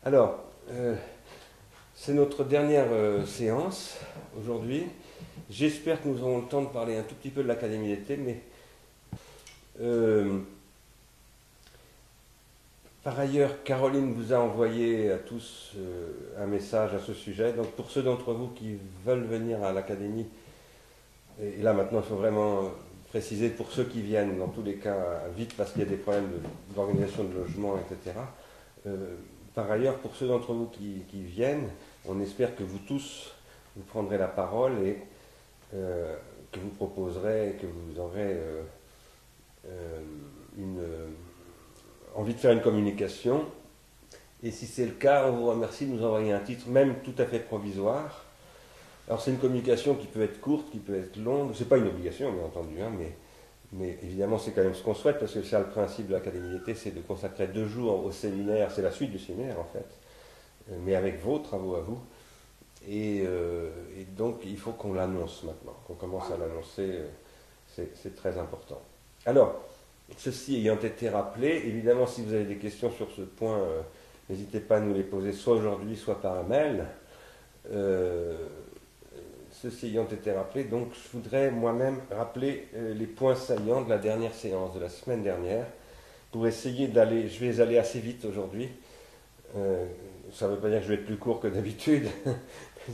Alors, c'est notre dernière séance aujourd'hui. J'espère que nous aurons le temps de parler un tout petit peu de l'Académie d'été, mais par ailleurs, Caroline vous a envoyé à tous un message à ce sujet. Donc, pour ceux d'entre vous qui veulent venir à l'Académie, et là maintenant il faut vraiment préciser pour ceux qui viennent, dans tous les cas, vite parce qu'il y a des problèmes d'organisation de logement, etc. Par ailleurs, pour ceux d'entre vous qui viennent, on espère que vous tous, vous prendrez la parole et que vous proposerez, que vous aurez envie de faire une communication. Et si c'est le cas, on vous remercie de nous envoyer un titre, même tout à fait provisoire. Alors c'est une communication qui peut être courte, qui peut être longue. C'est pas une obligation, bien entendu, hein, mais évidemment c'est quand même ce qu'on souhaite, parce que c'est le principe de l'Académie d'été, c'est de consacrer 2 jours au séminaire. C'est la suite du séminaire en fait, mais avec vos travaux à vous. Et donc il faut qu'on l'annonce maintenant, qu'on commence à l'annoncer, c'est très important. Alors, ceci ayant été rappelé, évidemment si vous avez des questions sur ce point, n'hésitez pas à nous les poser soit aujourd'hui, soit par mail. Ceci ayant été rappelé, donc je voudrais moi-même rappeler les points saillants de la dernière séance, de la semaine dernière, pour essayer d'aller, je vais aller assez vite aujourd'hui. Ça ne veut pas dire que je vais être plus court que d'habitude,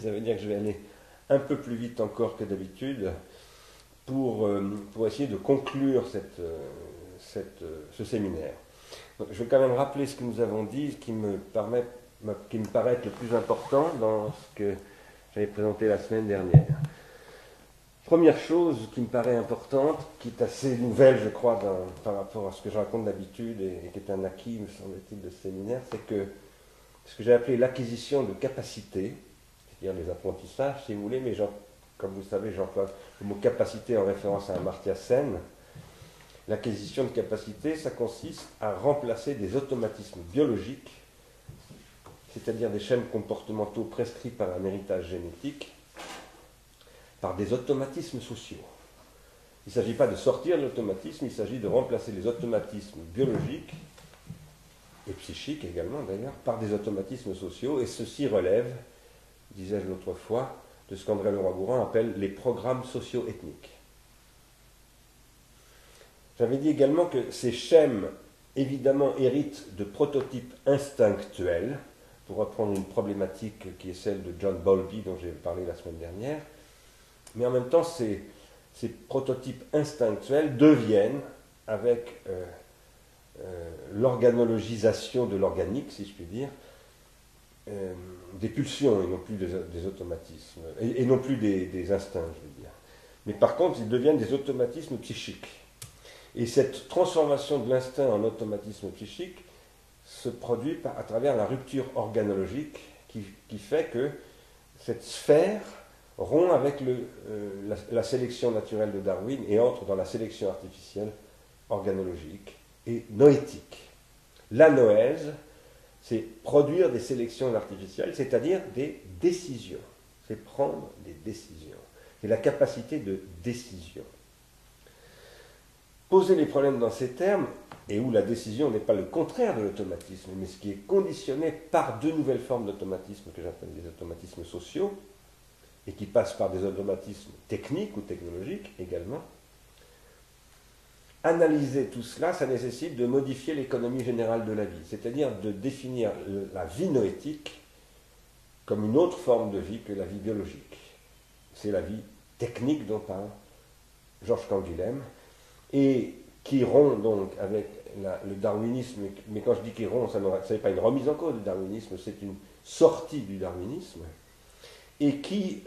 ça veut dire que je vais aller un peu plus vite encore que d'habitude pour essayer de conclure ce séminaire. Donc, je vais quand même rappeler ce que nous avons dit, qui me paraît être le plus important dans ce que j'avais présenté la semaine dernière. Première chose qui me paraît importante, qui est assez nouvelle, je crois, par rapport à ce que je raconte d'habitude et qui est un acquis, me semble-t-il, de ce séminaire, c'est que ce que j'ai appelé l'acquisition de capacités, c'est-à-dire les apprentissages, si vous voulez, mais comme vous savez, j'emploie le mot capacité en référence à Amartya Sen. L'acquisition de capacités, ça consiste à remplacer des automatismes biologiques, c'est-à-dire des schèmes comportementaux prescrits par un héritage génétique, par des automatismes sociaux. Il ne s'agit pas de sortir de l'automatisme, il s'agit de remplacer les automatismes biologiques, et psychiques également d'ailleurs, par des automatismes sociaux, et ceci relève, disais-je l'autre fois, de ce qu'André Leroi-Gourhan appelle les programmes socio-ethniques. J'avais dit également que ces schèmes, évidemment, héritent de prototypes instinctuels, pour reprendre une problématique qui est celle de John Bowlby, dont j'ai parlé la semaine dernière, mais en même temps, ces prototypes instinctuels deviennent, avec l'organologisation de l'organique, si je puis dire, des pulsions et non plus des automatismes, et non plus des instincts, je veux dire. Mais par contre, ils deviennent des automatismes psychiques. Et cette transformation de l'instinct en automatisme psychique se produit à travers la rupture organologique qui fait que cette sphère rompt avec la sélection naturelle de Darwin et entre dans la sélection artificielle organologique et noétique. La noèse, c'est produire des sélections artificielles, c'est-à-dire des décisions. C'est prendre des décisions. C'est la capacité de décision. Poser les problèmes dans ces termes, et où la décision n'est pas le contraire de l'automatisme, mais ce qui est conditionné par 2 nouvelles formes d'automatisme que j'appelle des automatismes sociaux, et qui passent par des automatismes techniques ou technologiques également. Analyser tout cela, ça nécessite de modifier l'économie générale de la vie, c'est-à-dire de définir la vie noétique comme une autre forme de vie que la vie biologique. C'est la vie technique dont parle Georges Canguilhem, et qui rompt donc avec le darwinisme, mais quand je dis qu'il rompt, ça n'est pas une remise en cause du darwinisme, c'est une sortie du darwinisme, et qui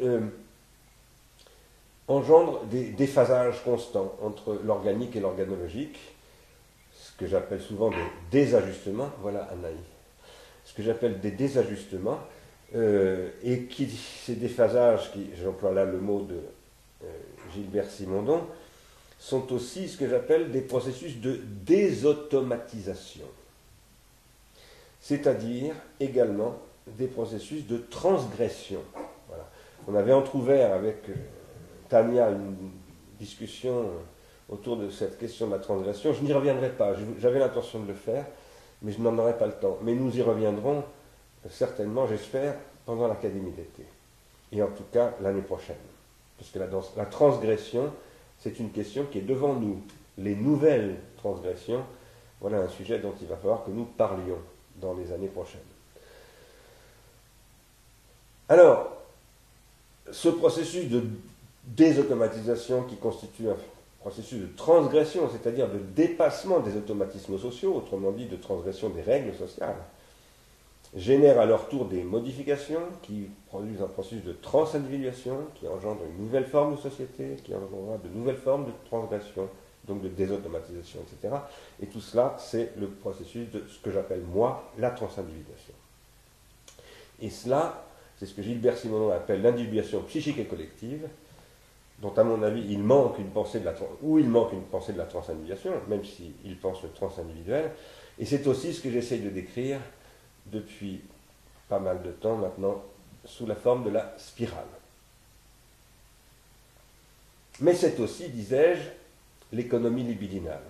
engendre des déphasages constants entre l'organique et l'organologique, ce que j'appelle souvent des désajustements, voilà Anaï, ce que j'appelle des désajustements, et ces déphasages, j'emploie là le mot de Gilbert Simondon, sont aussi ce que j'appelle des processus de désautomatisation, c'est-à-dire également des processus de transgression. Voilà. On avait entrouvert avec Tania une discussion autour de cette question de la transgression. Je n'y reviendrai pas, j'avais l'intention de le faire, mais je n'en aurai pas le temps. Mais nous y reviendrons certainement, j'espère, pendant l'Académie d'été. Et en tout cas, l'année prochaine. Parce que la transgression, c'est une question qui est devant nous. Les nouvelles transgressions, voilà un sujet dont il va falloir que nous parlions dans les années prochaines. Alors, ce processus de désautomatisation qui constitue un processus de transgression, c'est-à-dire de dépassement des automatismes sociaux, autrement dit de transgression des règles sociales, génère à leur tour des modifications qui produisent un processus de transindividuation, qui engendre une nouvelle forme de société, qui engendrera de nouvelles formes de transgression, donc de désautomatisation, etc. Et tout cela, c'est le processus de ce que j'appelle, moi, la transindividuation. Et cela, c'est ce que Gilbert Simonon appelle l'individuation psychique et collective, dont, à mon avis, il manque une pensée de la transindividuation, même s'il pense le transindividuel. Et c'est aussi ce que j'essaye de décrire depuis pas mal de temps maintenant, sous la forme de la spirale. Mais c'est aussi, disais-je, l'économie libidinale.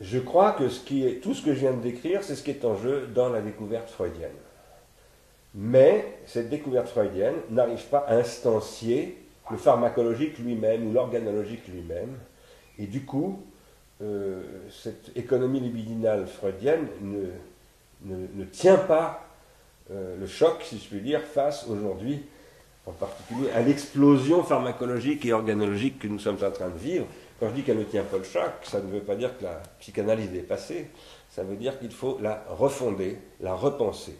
Je crois que tout ce que je viens de décrire, c'est ce qui est en jeu dans la découverte freudienne. Mais cette découverte freudienne n'arrive pas à instancier le pharmacologique lui-même ou l'organologique lui-même. Et du coup, cette économie libidinale freudienne ne tient pas le choc, si je puis dire, face aujourd'hui, en particulier, à l'explosion pharmacologique et organologique que nous sommes en train de vivre. Quand je dis qu'elle ne tient pas le choc, ça ne veut pas dire que la psychanalyse est passée, ça veut dire qu'il faut la refonder, la repenser.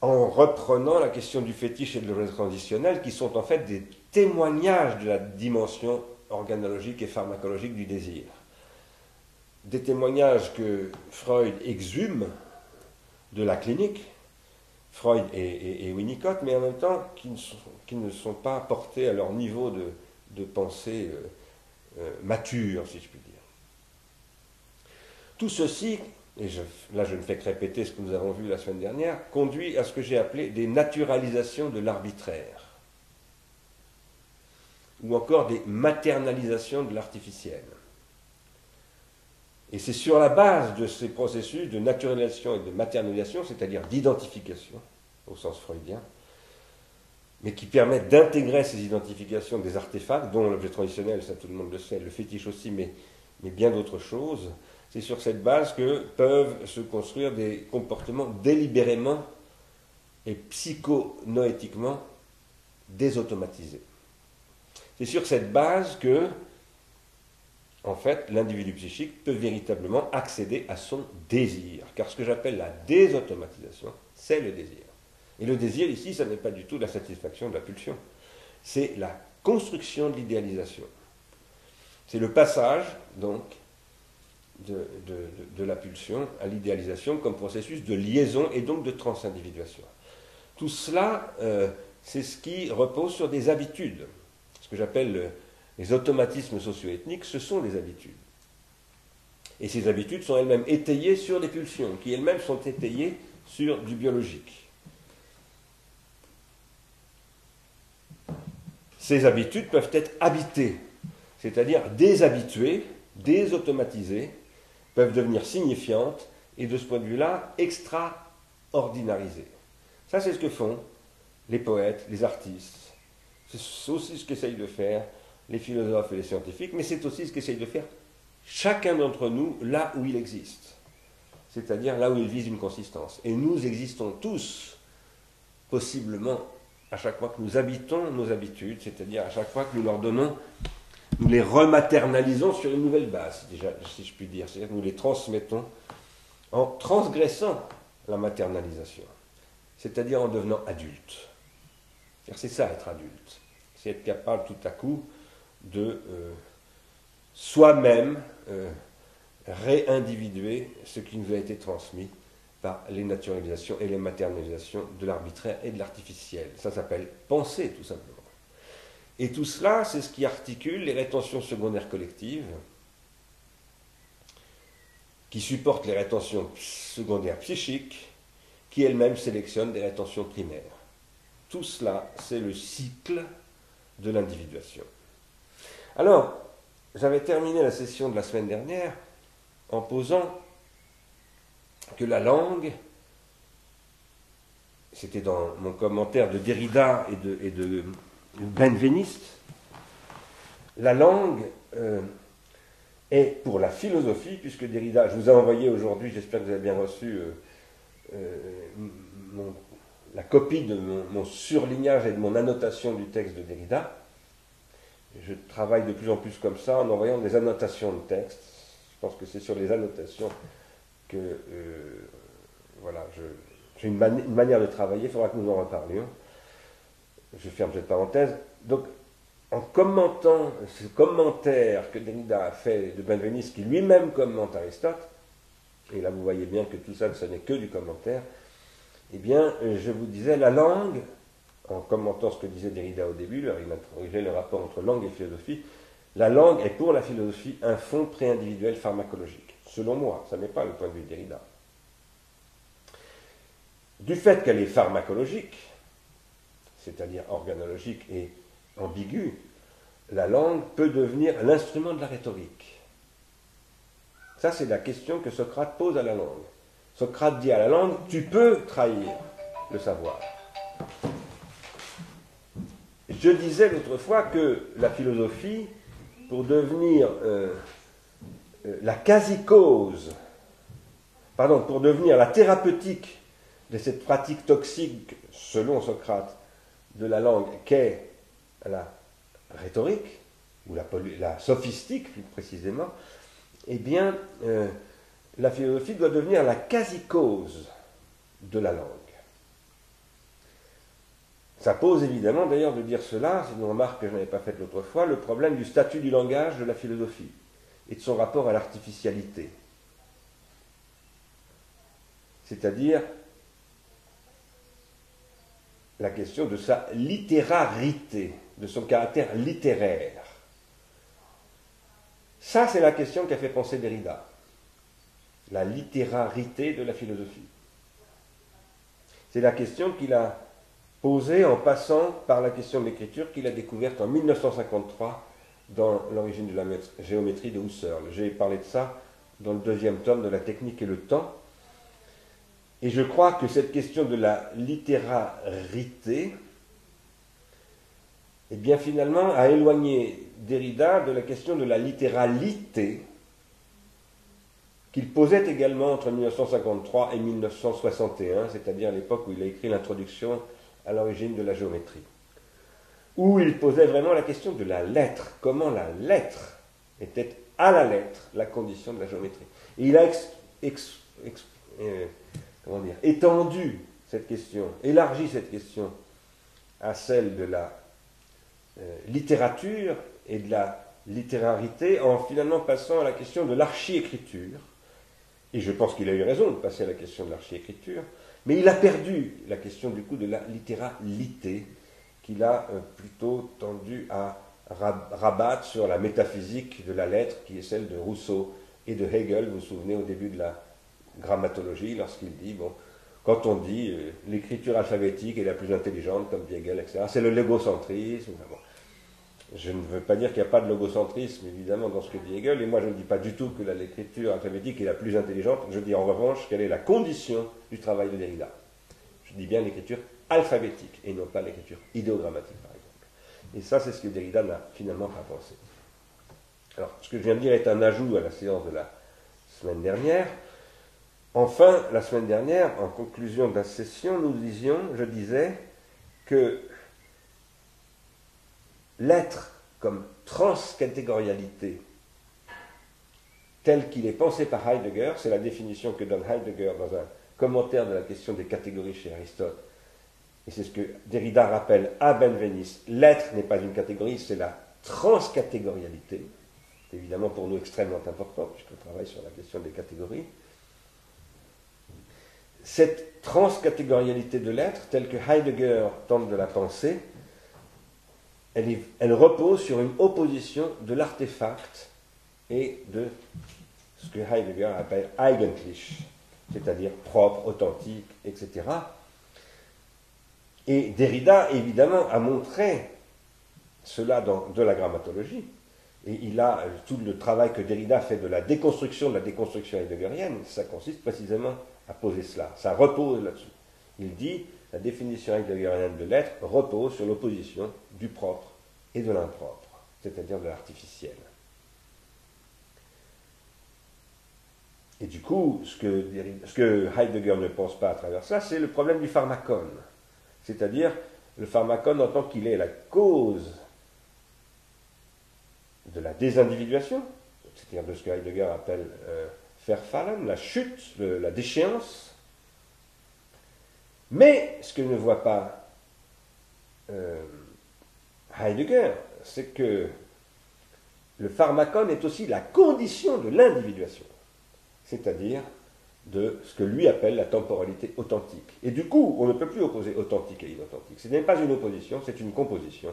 En reprenant la question du fétiche et de l'objet transitionnel, qui sont en fait des témoignages de la dimension organologique et pharmacologique du désir. Des témoignages que Freud exhume de la clinique, Freud et Winnicott, mais en même temps qui ne sont pas portés à leur niveau de pensée mature, si je puis dire. Tout ceci, et là je ne fais que répéter ce que nous avons vu la semaine dernière, conduit à ce que j'ai appelé des naturalisations de l'arbitraire, ou encore des maternalisations de l'artificiel. Et c'est sur la base de ces processus de naturalisation et de maternalisation, c'est-à-dire d'identification, au sens freudien, mais qui permettent d'intégrer ces identifications des artefacts, dont l'objet transitionnel, ça tout le monde le sait, le fétiche aussi, mais bien d'autres choses. C'est sur cette base que peuvent se construire des comportements délibérément et psychonoétiquement désautomatisés. C'est sur cette base que, en fait, l'individu psychique peut véritablement accéder à son désir. Car ce que j'appelle la désautomatisation, c'est le désir. Et le désir, ici, ça n'est pas du tout la satisfaction de la pulsion. C'est la construction de l'idéalisation. C'est le passage, donc, de la pulsion à l'idéalisation comme processus de liaison et donc de transindividuation. Tout cela, c'est ce qui repose sur des habitudes. Ce que j'appelle les automatismes socio-ethniques, ce sont des habitudes. Et ces habitudes sont elles-mêmes étayées sur des pulsions, qui elles-mêmes sont étayées sur du biologique. Ces habitudes peuvent être habitées, c'est-à-dire déshabituées, désautomatisées, peuvent devenir signifiantes et de ce point de vue-là, extraordinarisées. Ça, c'est ce que font les poètes, les artistes. C'est aussi ce qu'essayent de faire les philosophes et les scientifiques, mais c'est aussi ce qu'essaye de faire chacun d'entre nous là où il existe, c'est-à-dire là où il vise une consistance. Et nous existons tous, possiblement, à chaque fois que nous habitons nos habitudes, c'est-à-dire à chaque fois que nous leur donnons, nous les rematernalisons sur une nouvelle base, déjà, si je puis dire, c'est-à-dire que nous les transmettons en transgressant la maternalisation, c'est-à-dire en devenant adulte. C'est ça être adulte, c'est être capable tout à coup de soi-même réindividuer ce qui nous a été transmis par les naturalisations et les maternalisations de l'arbitraire et de l'artificiel. Ça s'appelle penser, tout simplement. Et tout cela, c'est ce qui articule les rétentions secondaires collectives, qui supportent les rétentions secondaires psychiques, qui elles-mêmes sélectionnent des rétentions primaires. Tout cela, c'est le cycle de l'individuation. Alors, j'avais terminé la session de la semaine dernière en posant que la langue, c'était dans mon commentaire de Derrida et de Benveniste, la langue est pour la philosophie, puisque Derrida, je vous ai envoyé aujourd'hui, j'espère que vous avez bien reçu la copie de mon surlignage et de mon annotation du texte de Derrida. Je travaille de plus en plus comme ça, en envoyant des annotations de texte. Je pense que c'est sur les annotations que voilà, j'ai une manière de travailler, il faudra que nous en reparlions. Je ferme cette parenthèse. Donc, en commentant ce commentaire que Derrida a fait de Benveniste, qui lui-même commente Aristote, et là vous voyez bien que tout ça, ce n'est que du commentaire, eh bien, je vous disais, la langue, en commentant ce que disait Derrida au début, il interrogeait le rapport entre langue et philosophie, la langue est pour la philosophie un fond pré-individuel pharmacologique. Selon moi, ça n'est pas le point de vue de Derrida. Du fait qu'elle est pharmacologique, c'est-à-dire organologique et ambiguë, la langue peut devenir l'instrument de la rhétorique. Ça, c'est la question que Socrate pose à la langue. Socrate dit à la langue, tu peux trahir le savoir. Je disais l'autre fois que la philosophie, pour devenir la quasi-cause, pour devenir la thérapeutique de cette pratique toxique, selon Socrate, de la langue qu'est la rhétorique, ou la sophistique plus précisément, eh bien, la philosophie doit devenir la quasi-cause de la langue. Ça pose évidemment, d'ailleurs, de dire cela, c'est une remarque que je n'avais pas faite l'autre fois, le problème du statut du langage de la philosophie et de son rapport à l'artificialité. C'est-à-dire la question de sa littérarité, de son caractère littéraire. Ça, c'est la question qu'a fait penser Derrida. La littérarité de la philosophie. C'est la question qu'il a posée en passant par la question de l'écriture qu'il a découverte en 1953 dans l'origine de la géométrie de Husserl. J'ai parlé de ça dans le deuxième tome de La technique et le temps. Et je crois que cette question de la littérarité, eh bien finalement, a éloigné Derrida de la question de la littéralité qu'il posait également entre 1953 et 1961, c'est-à-dire à l'époque où il a écrit l'introduction à l'origine de la géométrie, où il posait vraiment la question de la lettre, comment la lettre était à la lettre la condition de la géométrie. Et il a étendu cette question, élargi cette question à celle de la littérature et de la littérarité, en finalement passant à la question de l'archi-écriture. Et je pense qu'il a eu raison de passer à la question de l'archi-écriture, mais il a perdu la question du coup de la littéralité, qu'il a plutôt tendu à rabattre sur la métaphysique de la lettre, qui est celle de Rousseau et de Hegel. Vous vous souvenez au début de la grammatologie, lorsqu'il dit, bon, quand on dit l'écriture alphabétique est la plus intelligente, comme dit Hegel, etc., c'est le logocentrisme. Bon. Je ne veux pas dire qu'il n'y a pas de logocentrisme, évidemment, dans ce que dit Hegel, et moi je ne dis pas du tout que l'écriture alphabétique est la plus intelligente, je dis en revanche qu'elle est la condition du travail de Derrida. Je dis bien l'écriture alphabétique, et non pas l'écriture idéogrammatique, par exemple. Et ça, c'est ce que Derrida n'a finalement pas pensé. Alors, ce que je viens de dire est un ajout à la séance de la semaine dernière. Enfin, la semaine dernière, en conclusion de la session, je disais que l'être comme transcatégorialité, tel qu'il est pensé par Heidegger, c'est la définition que donne Heidegger dans un commentaire de la question des catégories chez Aristote, et c'est ce que Derrida rappelle à Benveniste, l'être n'est pas une catégorie, c'est la transcatégorialité, c'est évidemment pour nous extrêmement important, puisqu'on travaille sur la question des catégories. Cette transcatégorialité de l'être, telle que Heidegger tente de la penser, elle repose sur une opposition de l'artefact et de ce que Heidegger appelle eigentlich, c'est-à-dire propre, authentique, etc. Et Derrida, évidemment, a montré cela de la grammatologie, Et il a tout le travail que Derrida fait de la déconstruction heideggerienne, ça consiste précisément à poser cela. Ça repose là-dessus. Il dit la définition heideggerienne de l'être repose sur l'opposition du propre et de l'impropre, c'est-à-dire de l'artificiel. Et du coup, ce que Heidegger ne pense pas à travers ça, c'est le problème du pharmacone. C'est-à-dire le pharmacone en tant qu'il est la cause de la désindividuation, c'est-à-dire de ce que Heidegger appelle Verfallen, la chute, la déchéance. Mais ce que ne voit pas Heidegger, c'est que le pharmacone est aussi la condition de l'individuation, c'est-à-dire de ce que lui appelle la temporalité authentique. Et du coup, on ne peut plus opposer authentique et inauthentique. Ce n'est pas une opposition, c'est une composition.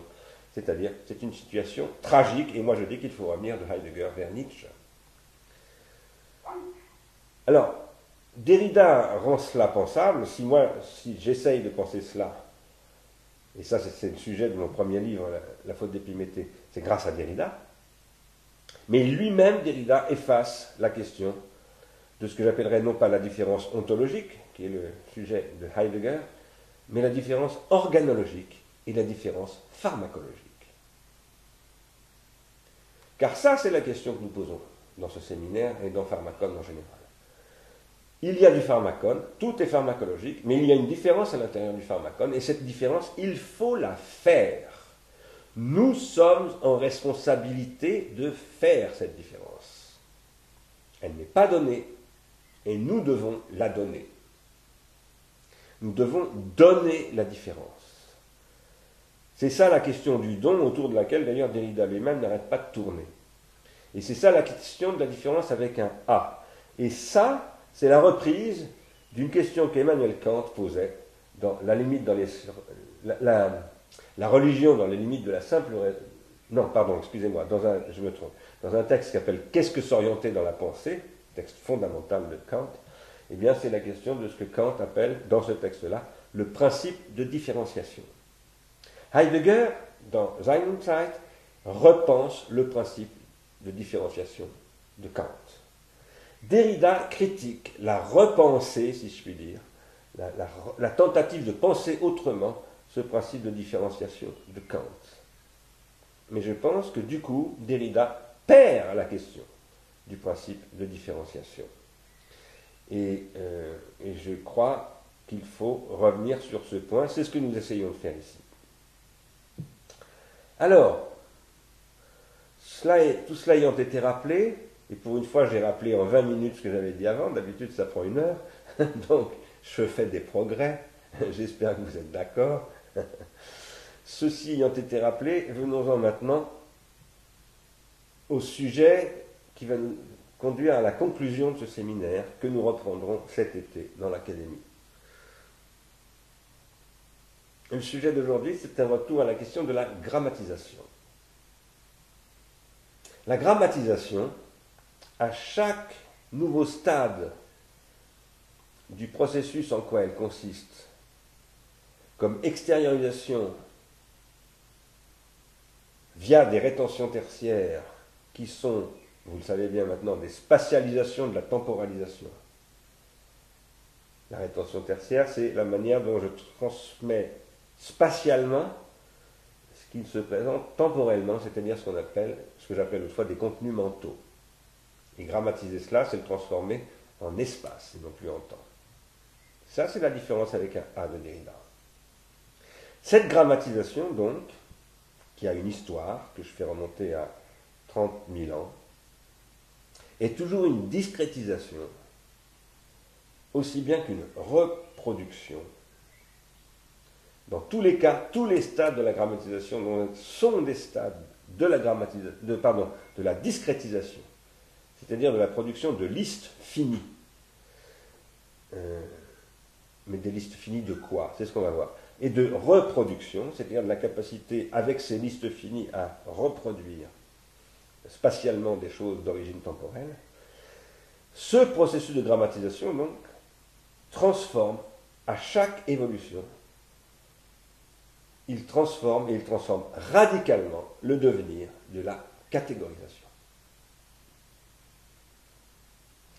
C'est-à-dire, c'est une situation tragique, et moi je dis qu'il faut revenir de Heidegger vers Nietzsche. Alors, Derrida rend cela pensable. Si j'essaye de penser cela, et ça c'est le sujet de mon premier livre, La faute d'Épiméthée, c'est grâce à Derrida, mais lui-même, Derrida, efface la question de ce que j'appellerais non pas la différence ontologique, qui est le sujet de Heidegger, mais la différence organologique et la différence pharmacologique. Car ça, c'est la question que nous posons dans ce séminaire et dans Pharmacone en général. Il y a du pharmacone, tout est pharmacologique, mais il y a une différence à l'intérieur du pharmacone, et cette différence, il faut la faire. Nous sommes en responsabilité de faire cette différence. Elle n'est pas donnée, et nous devons la donner. Nous devons donner la différence. C'est ça la question du don, autour de laquelle d'ailleurs Derrida lui-même n'arrête pas de tourner. Et c'est ça la question de la différence avec un A. Et ça, c'est la reprise d'une question qu'Emmanuel Kant posait dans la limite dans les, la religion dans les limites de la simple... Non, pardon, excusez-moi, je me trompe. Dans un texte qui s'appelle « Qu'est-ce que s'orienter dans la pensée ?», texte fondamental de Kant, eh bien c'est la question de ce que Kant appelle, dans ce texte-là, le principe de différenciation. Heidegger, dans Seine Zeit, repense le principe de différenciation de Kant. Derrida critique la repensée, si je puis dire, la tentative de penser autrement ce principe de différenciation de Kant. Mais je pense que du coup, Derrida perd la question du principe de différenciation. Et je crois qu'il faut revenir sur ce point. C'est ce que nous essayons de faire ici. Alors, tout cela ayant été rappelé, et pour une fois j'ai rappelé en 20 minutes ce que j'avais dit avant, d'habitude ça prend 1 heure, donc je fais des progrès, j'espère que vous êtes d'accord. Ceci ayant été rappelé, venons-en maintenant au sujet qui va nous conduire à la conclusion de ce séminaire que nous reprendrons cet été dans l'Académie. Le sujet d'aujourd'hui, c'est un retour à la question de la grammatisation. La grammatisation, à chaque nouveau stade du processus en quoi elle consiste, comme extériorisation via des rétentions tertiaires qui sont, vous le savez bien maintenant, des spatialisations de la temporalisation. La rétention tertiaire, c'est la manière dont je transmets spatialement ce qui se présente temporellement, c'est-à-dire ce que j'appelle autrefois des contenus mentaux. Et grammatiser cela, c'est le transformer en espace et non plus en temps. Ça, c'est la différence avec un A de Derrida. Cette grammatisation, donc, qui a une histoire, que je fais remonter à 30 000 ans, est toujours une discrétisation, aussi bien qu'une reproduction. Dans tous les cas, tous les stades de la grammatisation sont des stades de la discrétisation, c'est-à-dire de la production de listes finies. Mais des listes finies de quoi? C'est ce qu'on va voir. Et de reproduction, c'est-à-dire de la capacité, avec ces listes finies, à reproduire spatialement des choses d'origine temporelle. Ce processus de grammatisation, donc, transforme à chaque évolution, il transforme radicalement le devenir de la catégorisation.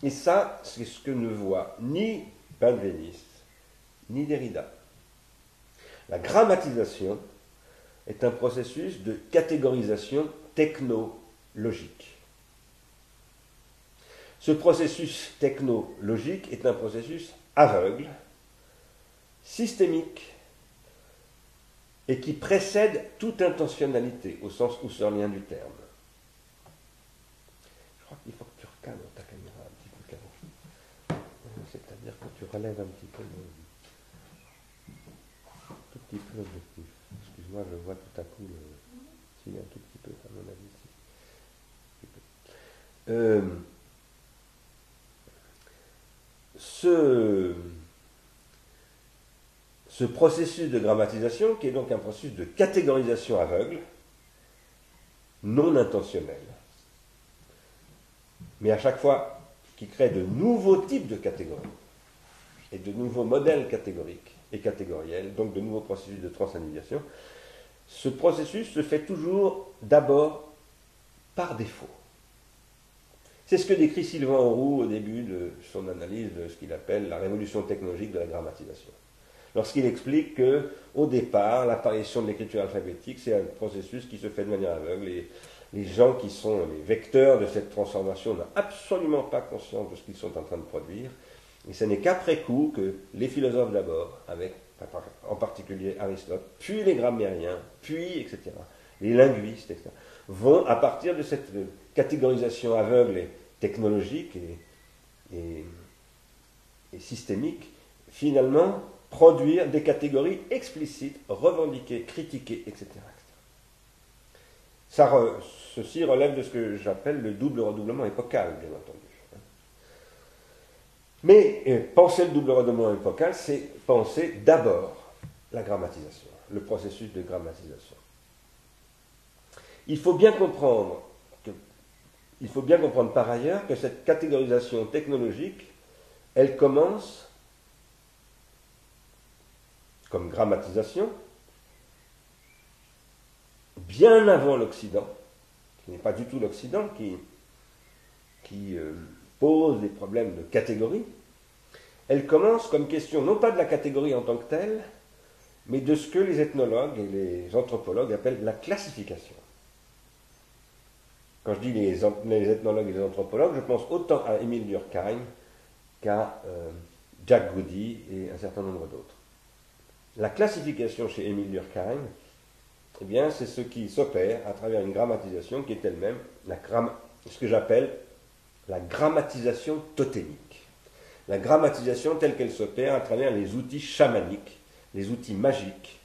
Et ça, c'est ce que ne voit ni Benveniste, ni Derrida. La grammatisation est un processus de catégorisation technologique. Ce processus technologique est un processus aveugle, systémique, et qui précède toute intentionnalité, au sens husserlien du terme. Je crois qu'il faut que tu recadres ta caméra un petit peu, Caro. C'est-à-dire que tu relèves un petit peu tout petit peu l'objectif. Excuse-moi, je vois tout à coup si, un tout petit peu, à mon avis. Ce processus de grammatisation, qui est donc un processus de catégorisation aveugle, non intentionnel, mais à chaque fois qui crée de nouveaux types de catégories et de nouveaux modèles catégoriques et catégoriels, donc de nouveaux processus de transindividuation, ce processus se fait toujours d'abord par défaut. C'est ce que décrit Sylvain Auroux au début de son analyse de ce qu'il appelle la révolution technologique de la grammatisation. Lorsqu'il explique qu'au départ, l'apparition de l'écriture alphabétique, c'est un processus qui se fait de manière aveugle et les gens qui sont les vecteurs de cette transformation n'ont absolument pas conscience de ce qu'ils sont en train de produire. Et ce n'est qu'après coup que les philosophes d'abord, avec en particulier Aristote, puis les grammairiens, puis, etc., les linguistes, etc., vont, à partir de cette catégorisation aveugle et technologique et systémique, finalement produire des catégories explicites, revendiquées, critiquées, etc. Ceci relève de ce que j'appelle le double redoublement épocal, bien entendu. Mais penser le double redoublement épocal, c'est penser d'abord la grammatisation, le processus de grammatisation. Il faut bien comprendre par ailleurs que cette catégorisation technologique, elle commence comme grammatisation bien avant l'Occident, qui n'est pas du tout l'Occident qui pose des problèmes de catégorie. Elle commence comme question non pas de la catégorie en tant que telle, mais de ce que les ethnologues et les anthropologues appellent la classification. Quand je dis les ethnologues et les anthropologues, je pense autant à Émile Durkheim qu'à Jack Goody et un certain nombre d'autres. La classification chez Émile Durkheim, eh bien, c'est ce qui s'opère à travers une grammatisation qui est elle-même ce que j'appelle la grammatisation totémique. La grammatisation telle qu'elle s'opère à travers les outils chamaniques, les outils magiques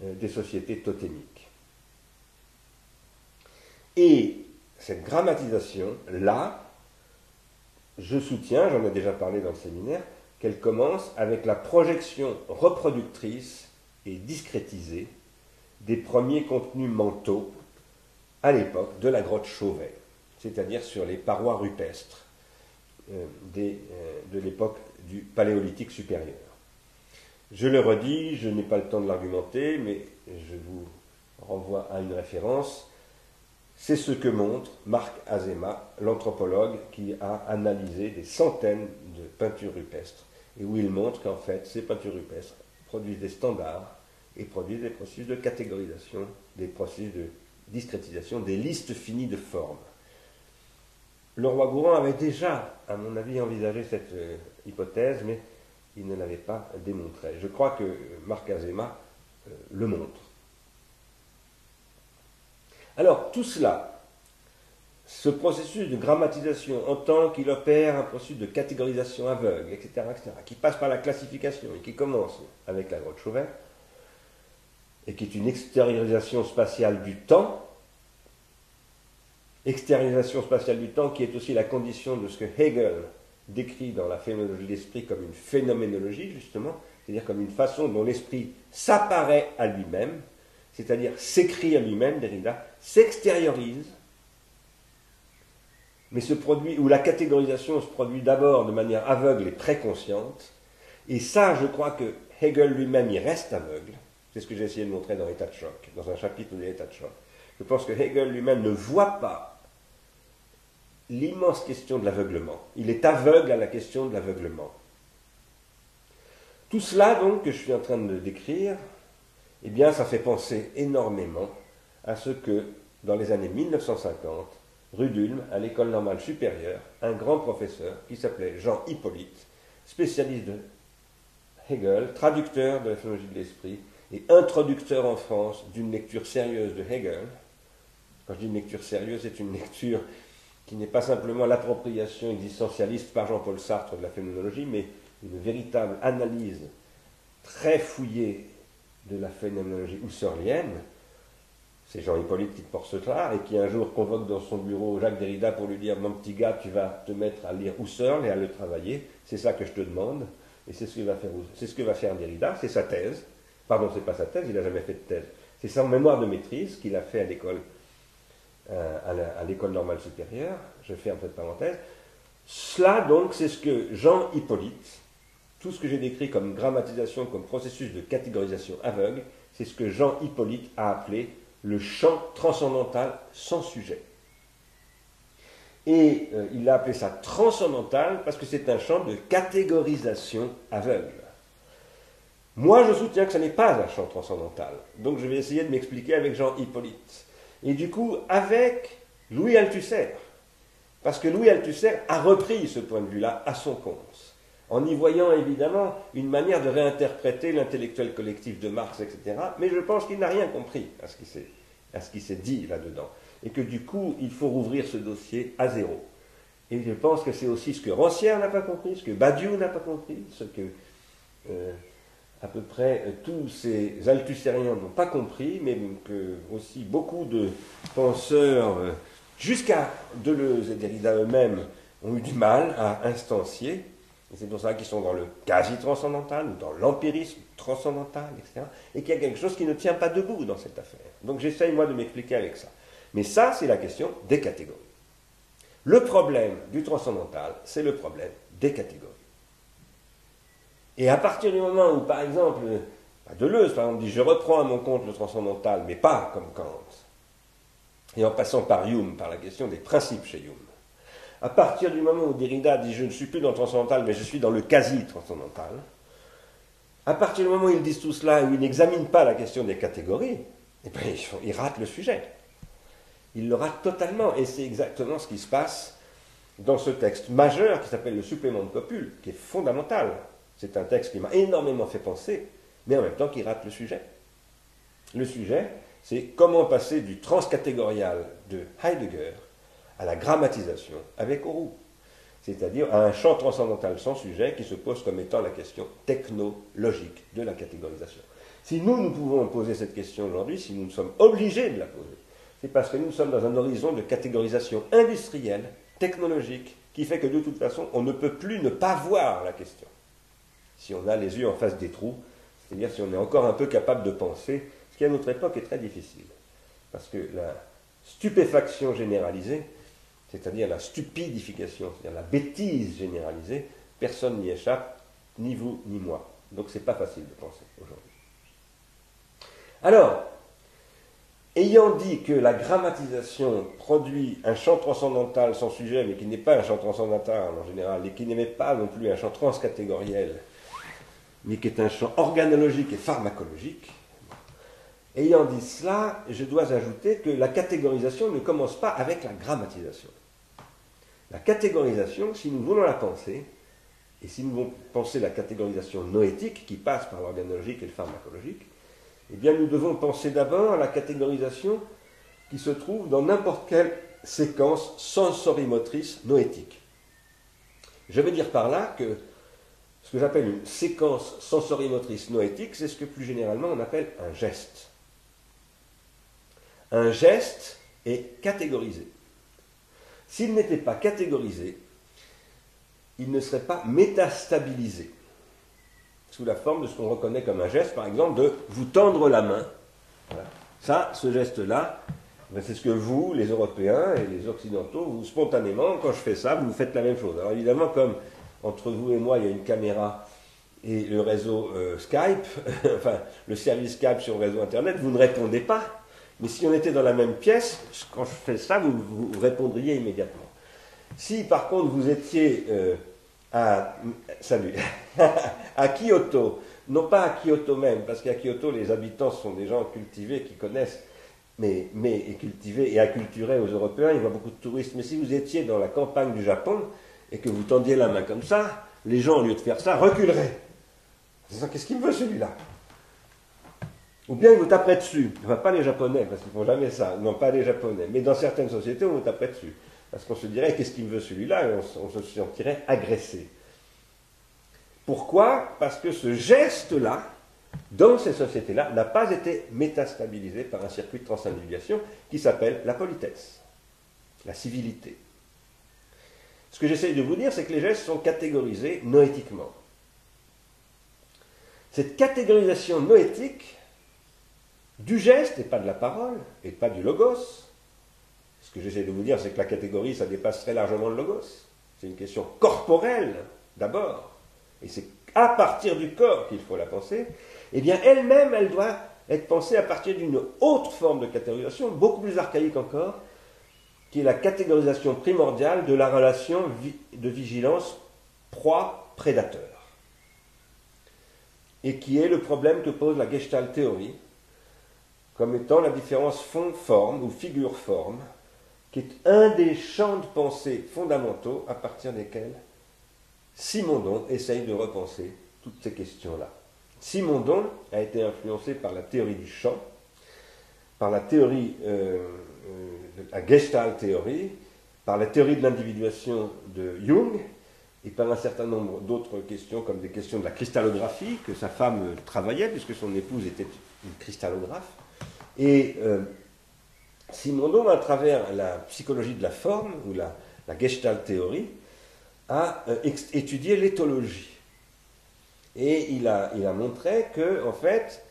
des sociétés totémiques. Et cette grammatisation-là, je soutiens, j'en ai déjà parlé dans le séminaire, qu'elle commence avec la projection reproductrice et discrétisée des premiers contenus mentaux à l'époque de la grotte Chauvet, c'est-à-dire sur les parois rupestres de l'époque du Paléolithique supérieur. Je le redis, je n'ai pas le temps de l'argumenter, mais je vous renvoie à une référence. C'est ce que montre Marc Azéma, l'anthropologue qui a analysé des centaines de peintures rupestres, et où il montre qu'en fait, ces peintures rupestres produisent des standards et produisent des processus de catégorisation, des processus de discrétisation, des listes finies de formes. Leroy-Gourhan avait déjà, à mon avis, envisagé cette hypothèse, mais il ne l'avait pas démontrée. Je crois que Marc Azéma le montre. Alors, tout cela, ce processus de grammatisation en tant qu'il opère un processus de catégorisation aveugle, etc., qui passe par la classification et qui commence avec la grotte Chauvet, et qui est une extériorisation spatiale du temps, extériorisation spatiale du temps qui est aussi la condition de ce que Hegel décrit dans la phénoménologie de l'esprit comme une phénoménologie, justement, c'est-à-dire comme une façon dont l'esprit s'apparaît à lui-même, c'est-à-dire s'écrit à lui-même, Derrida, s'extériorise, mais se produit, où la catégorisation se produit d'abord de manière aveugle et préconsciente, et ça, je crois que Hegel lui-même y reste aveugle, c'est ce que j'ai essayé de montrer dans État de choc, dans un chapitre de l'État de choc, Je pense que Hegel lui-même ne voit pas l'immense question de l'aveuglement. Il est aveugle à la question de l'aveuglement. Tout cela, donc, que je suis en train de décrire, eh bien, ça fait penser énormément à ce que, dans les années 1950, rue d'Ulm, à l'école normale supérieure, un grand professeur qui s'appelait Jean Hippolyte, spécialiste de Hegel, traducteur de la phénoménologie de l'esprit et introducteur en France d'une lecture sérieuse de Hegel. Quand je dis une lecture sérieuse, c'est une lecture qui n'est pas simplement l'appropriation existentialiste par Jean-Paul Sartre de la phénoménologie, mais une véritable analyse très fouillée de la phénoménologie husserlienne. C'est Jean Hippolyte qui porte cela et qui un jour convoque dans son bureau Jacques Derrida pour lui dire « Mon petit gars, tu vas te mettre à lire Husserl et à le travailler, c'est ça que je te demande. » Et c'est ce que va faire Derrida, c'est sa thèse. Pardon, c'est pas sa thèse, il n'a jamais fait de thèse. C'est son mémoire de maîtrise qu'il a fait à l'école normale supérieure. Je ferme cette parenthèse. Cela, donc, c'est ce que Jean Hippolyte, tout ce que j'ai décrit comme grammatisation, comme processus de catégorisation aveugle, c'est ce que Jean Hippolyte a appelé le champ transcendantal sans sujet. Et il a appelé ça transcendantal parce que c'est un champ de catégorisation aveugle. Moi, je soutiens que ce n'est pas un champ transcendantal. Donc je vais essayer de m'expliquer avec Jean Hippolyte. Et du coup, avec Louis Althusser. Parce que Louis Althusser a repris ce point de vue-là à son compte, en y voyant évidemment une manière de réinterpréter l'intellectuel collectif de Marx, etc. Mais je pense qu'il n'a rien compris à ce qui s'est dit là-dedans. Et que du coup, il faut rouvrir ce dossier à zéro. Et je pense que c'est aussi ce que Rancière n'a pas compris, ce que Badiou n'a pas compris, ce que à peu près tous ces althussériens n'ont pas compris, mais que aussi beaucoup de penseurs, jusqu'à Deleuze et Derrida eux-mêmes, ont eu du mal à instancier. Et c'est pour ça qu'ils sont dans le quasi-transcendantal, ou dans l'empirisme transcendantal, etc. Et qu'il y a quelque chose qui ne tient pas debout dans cette affaire. Donc j'essaye, moi, de m'expliquer avec ça. Mais ça, c'est la question des catégories. Le problème du transcendantal, c'est le problème des catégories. Et à partir du moment où, par exemple, Deleuze, par exemple, dit « je reprends à mon compte le transcendantal, mais pas comme Kant », et en passant par Hume, par la question des principes chez Hume, à partir du moment où Derrida dit « je ne suis plus dans le transcendantal, mais je suis dans le quasi-transcendantal », à partir du moment où ils disent tout cela, où ils n'examinent pas la question des catégories, eh bien, ils ratent le sujet. Ils le ratent totalement, et c'est exactement ce qui se passe dans ce texte majeur qui s'appelle le supplément de Copule, qui est fondamental. C'est un texte qui m'a énormément fait penser, mais en même temps qui rate le sujet. Le sujet, c'est comment passer du transcatégorial de Heidegger à la grammatisation avec Auroux, c'est-à-dire à un champ transcendantal sans sujet qui se pose comme étant la question technologique de la catégorisation. Si nous pouvons poser cette question aujourd'hui, si nous sommes obligés de la poser, c'est parce que nous sommes dans un horizon de catégorisation industrielle, technologique, qui fait que de toute façon, on ne peut plus ne pas voir la question. Si on a les yeux en face des trous, c'est-à-dire si on est encore un peu capable de penser, ce qui à notre époque est très difficile. Parce que la stupéfaction généralisée, c'est-à-dire la stupidification, c'est-à-dire la bêtise généralisée, personne n'y échappe, ni vous, ni moi. Donc c'est pas facile de penser aujourd'hui. Alors, ayant dit que la grammatisation produit un champ transcendantal sans sujet, mais qui n'est pas un champ transcendantal en général, et qui n'émet pas non plus un champ transcatégoriel, mais qui est un champ organologique et pharmacologique, ayant dit cela, je dois ajouter que la catégorisation ne commence pas avec la grammatisation. La catégorisation, si nous voulons la penser, et si nous voulons penser la catégorisation noétique, qui passe par l'organologique et le pharmacologique, eh bien nous devons penser d'abord à la catégorisation qui se trouve dans n'importe quelle séquence sensorimotrice noétique. Je veux dire par là que ce que j'appelle une séquence sensorimotrice noétique, c'est ce que plus généralement on appelle un geste. Un geste est catégorisé. S'il n'était pas catégorisé, il ne serait pas métastabilisé, sous la forme de ce qu'on reconnaît comme un geste, par exemple, de vous tendre la main. Voilà. Ça, ce geste-là, c'est ce que vous, les Européens et les Occidentaux, vous, spontanément, quand je fais ça, vous faites la même chose. Alors évidemment, comme entre vous et moi, il y a une caméra et le réseau Skype, enfin, le service Skype sur le réseau Internet, vous ne répondez pas. Mais si on était dans la même pièce, quand je fais ça, vous répondriez immédiatement. Si par contre vous étiez salut, à Kyoto, non pas à Kyoto même, parce qu'à Kyoto les habitants sont des gens cultivés qui connaissent, mais cultivés et acculturés aux Européens, il y a beaucoup de touristes. Mais si vous étiez dans la campagne du Japon et que vous tendiez la main comme ça, les gens au lieu de faire ça reculeraient. En disant qu'est-ce qu'il me veut celui-là? Ou bien ils vous taperaient dessus. Enfin, pas les Japonais, parce qu'ils ne font jamais ça. Non, pas les Japonais. Mais dans certaines sociétés, on vous taperait dessus. Parce qu'on se dirait, qu'est-ce qu'il me veut celui-là? Et on se sentirait agressé. Pourquoi? Parce que ce geste-là, dans ces sociétés-là, n'a pas été métastabilisé par un circuit de transindividuation qui s'appelle la politesse, la civilité. Ce que j'essaie de vous dire, c'est que les gestes sont catégorisés noétiquement. Cette catégorisation noétique du geste, et pas de la parole, et pas du logos. Ce que j'essaie de vous dire, c'est que la catégorie, ça dépasse très largement le logos. C'est une question corporelle, d'abord. Et c'est à partir du corps qu'il faut la penser. Eh bien, elle-même, elle doit être pensée à partir d'une autre forme de catégorisation, beaucoup plus archaïque encore, qui est la catégorisation primordiale de la relation de vigilance proie-prédateur. Et qui est le problème que pose la Gestalt théorie, comme étant la différence fond-forme ou figure-forme, qui est un des champs de pensée fondamentaux à partir desquels Simondon essaye de repenser toutes ces questions-là. Simondon a été influencé par la théorie du champ, par la théorie de la Gestalt théorie, par la théorie de l'individuation de Jung, et par un certain nombre d'autres questions, comme des questions de la cristallographie, que sa femme travaillait, puisque son épouse était une cristallographe. Et Simondon, à travers la psychologie de la forme, ou la Gestalt théorie, a étudié l'éthologie. Et il a montré que, en fait,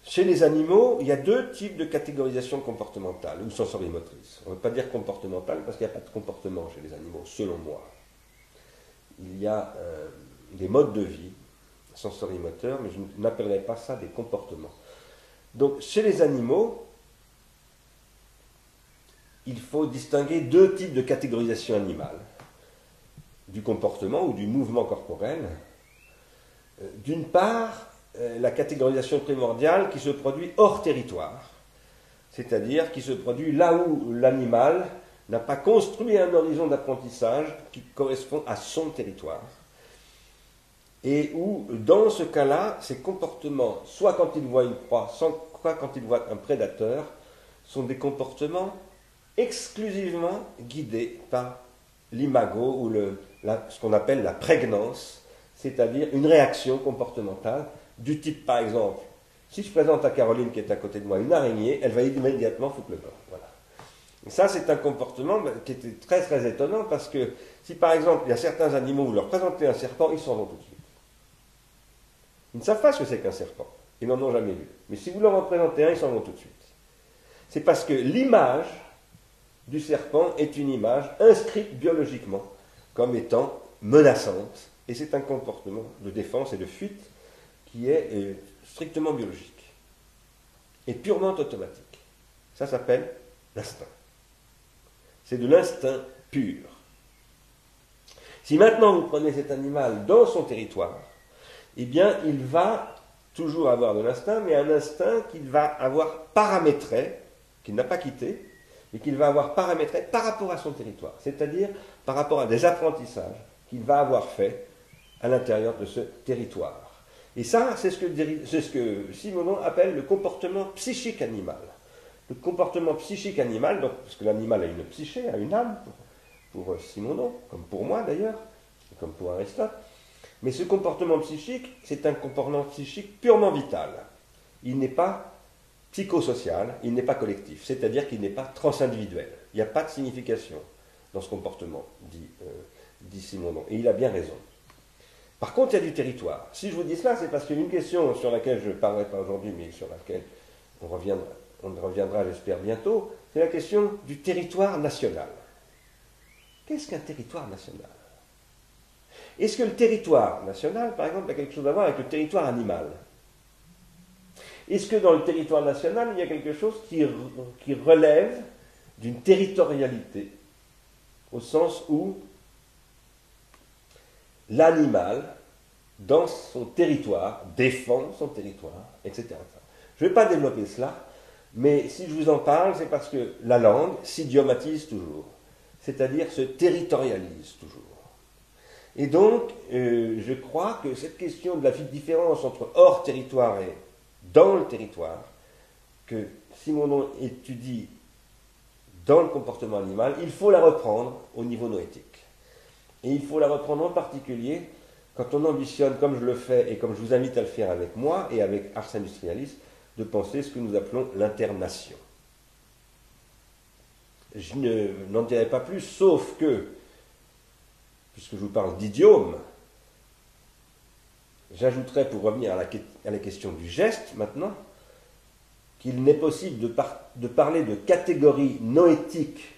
chez les animaux, il y a deux types de catégorisation comportementale, ou sensorimotrice. On ne veut pas dire comportementale, parce qu'il n'y a pas de comportement chez les animaux, selon moi. Il y a des modes de vie sensorimoteurs, mais je n'appellerais pas ça des comportements. Donc, chez les animaux, il faut distinguer deux types de catégorisation animale, du comportement ou du mouvement corporel. D'une part, la catégorisation primordiale qui se produit hors territoire, c'est-à-dire qui se produit là où l'animal n'a pas construit un horizon d'apprentissage qui correspond à son territoire, et où, dans ce cas-là, ces comportements, soit quand il voit une proie, soit quand il voit un prédateur, sont des comportements exclusivement guidés par l'imago, ou ce qu'on appelle la prégnance, c'est-à-dire une réaction comportementale, du type, par exemple, si je présente à Caroline qui est à côté de moi une araignée, elle va immédiatement foutre le camp. Voilà. Et ça, c'est un comportement qui était très très étonnant, parce que si par exemple il y a certains animaux, vous leur présentez un serpent, ils s'en vont tout de suite. Ils ne savent pas ce que c'est qu'un serpent, ils n'en ont jamais vu. Mais si vous leur en présentez un, ils s'en vont tout de suite. C'est parce que l'image du serpent est une image inscrite biologiquement comme étant menaçante, et c'est un comportement de défense et de fuite qui est strictement biologique et purement automatique. Ça s'appelle l'instinct. C'est de l'instinct pur. Si maintenant vous prenez cet animal dans son territoire, eh bien il va toujours avoir de l'instinct, mais un instinct qu'il va avoir paramétré, qu'il n'a pas quitté, mais qu'il va avoir paramétré par rapport à son territoire, c'est-à-dire par rapport à des apprentissages qu'il va avoir fait à l'intérieur de ce territoire. Et ça, c'est ce que Simondon appelle le comportement psychique animal. Le comportement psychique animal, donc, parce que l'animal a une psyché, a une âme, pour Simondon, comme pour moi d'ailleurs, comme pour Aristote, mais ce comportement psychique, c'est un comportement psychique purement vital. Il n'est pas psychosocial, il n'est pas collectif, c'est-à-dire qu'il n'est pas transindividuel. Il n'y a pas de signification dans ce comportement, dit Simondon, et il a bien raison. Par contre, il y a du territoire. Si je vous dis cela, c'est parce qu'il y a une question sur laquelle je ne parlerai pas aujourd'hui, mais sur laquelle on reviendra, j'espère, bientôt, c'est la question du territoire national. Qu'est-ce qu'un territoire national? Est-ce que le territoire national, par exemple, a quelque chose à voir avec le territoire animal? Est-ce que dans le territoire national, il y a quelque chose qui relève d'une territorialité, au sens où l'animal, dans son territoire, défend son territoire, etc. Je ne vais pas développer cela, mais si je vous en parle, c'est parce que la langue s'idiomatise toujours, c'est-à-dire se territorialise toujours. Et donc, je crois que cette question de la différence entre hors territoire et dans le territoire, que Simonon étudie dans le comportement animal, il faut la reprendre au niveau noétique. Et il faut la reprendre en particulier quand on ambitionne, comme je le fais et comme je vous invite à le faire avec moi et avec Ars Industrialis, de penser ce que nous appelons l'internation. Je n'en dirai pas plus, sauf que, puisque je vous parle d'idiome, j'ajouterai, pour revenir à la question du geste maintenant, qu'il n'est possible de parler de catégories noétiques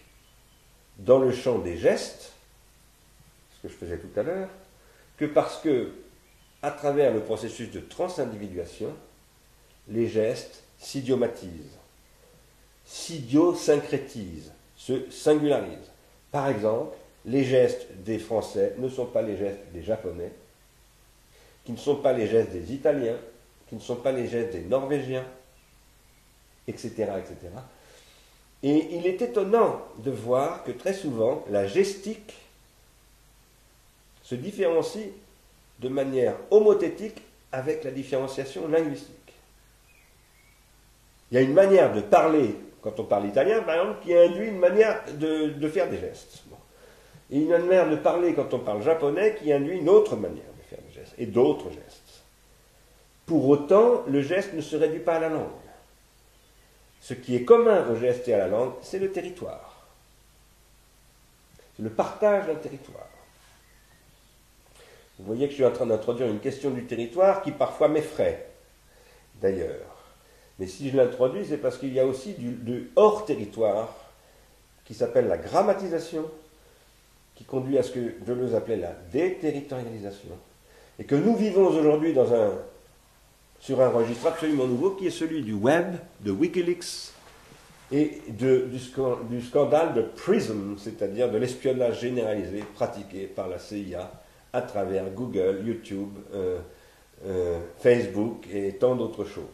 dans le champ des gestes, ce que je faisais tout à l'heure, que parce que, à travers le processus de transindividuation, les gestes s'idiomatisent, s'idiosyncrétisent, se singularisent. Par exemple, les gestes des Français ne sont pas les gestes des Japonais, qui ne sont pas les gestes des Italiens, qui ne sont pas les gestes des Norvégiens, etc., etc. Et il est étonnant de voir que très souvent, la gestique se différencie de manière homothétique avec la différenciation linguistique. Il y a une manière de parler, quand on parle italien, par exemple, qui induit une manière de faire des gestes. Bon. Et une manière de parler, quand on parle japonais, qui induit une autre manière de faire des gestes, et d'autres gestes. Pour autant, le geste ne se réduit pas à la langue. Ce qui est commun au geste et à la langue, c'est le territoire. C'est le partage d'un territoire. Vous voyez que je suis en train d'introduire une question du territoire qui parfois m'effraie, d'ailleurs. Mais si je l'introduis, c'est parce qu'il y a aussi du hors-territoire qui s'appelle la grammatisation, qui conduit à ce que Deleuze appelait la déterritorialisation, et que nous vivons aujourd'hui sur un registre absolument nouveau, qui est celui du web, de Wikileaks, et du scandale de PRISM, c'est-à-dire de l'espionnage généralisé pratiqué par la CIA à travers Google, YouTube, Facebook et tant d'autres choses.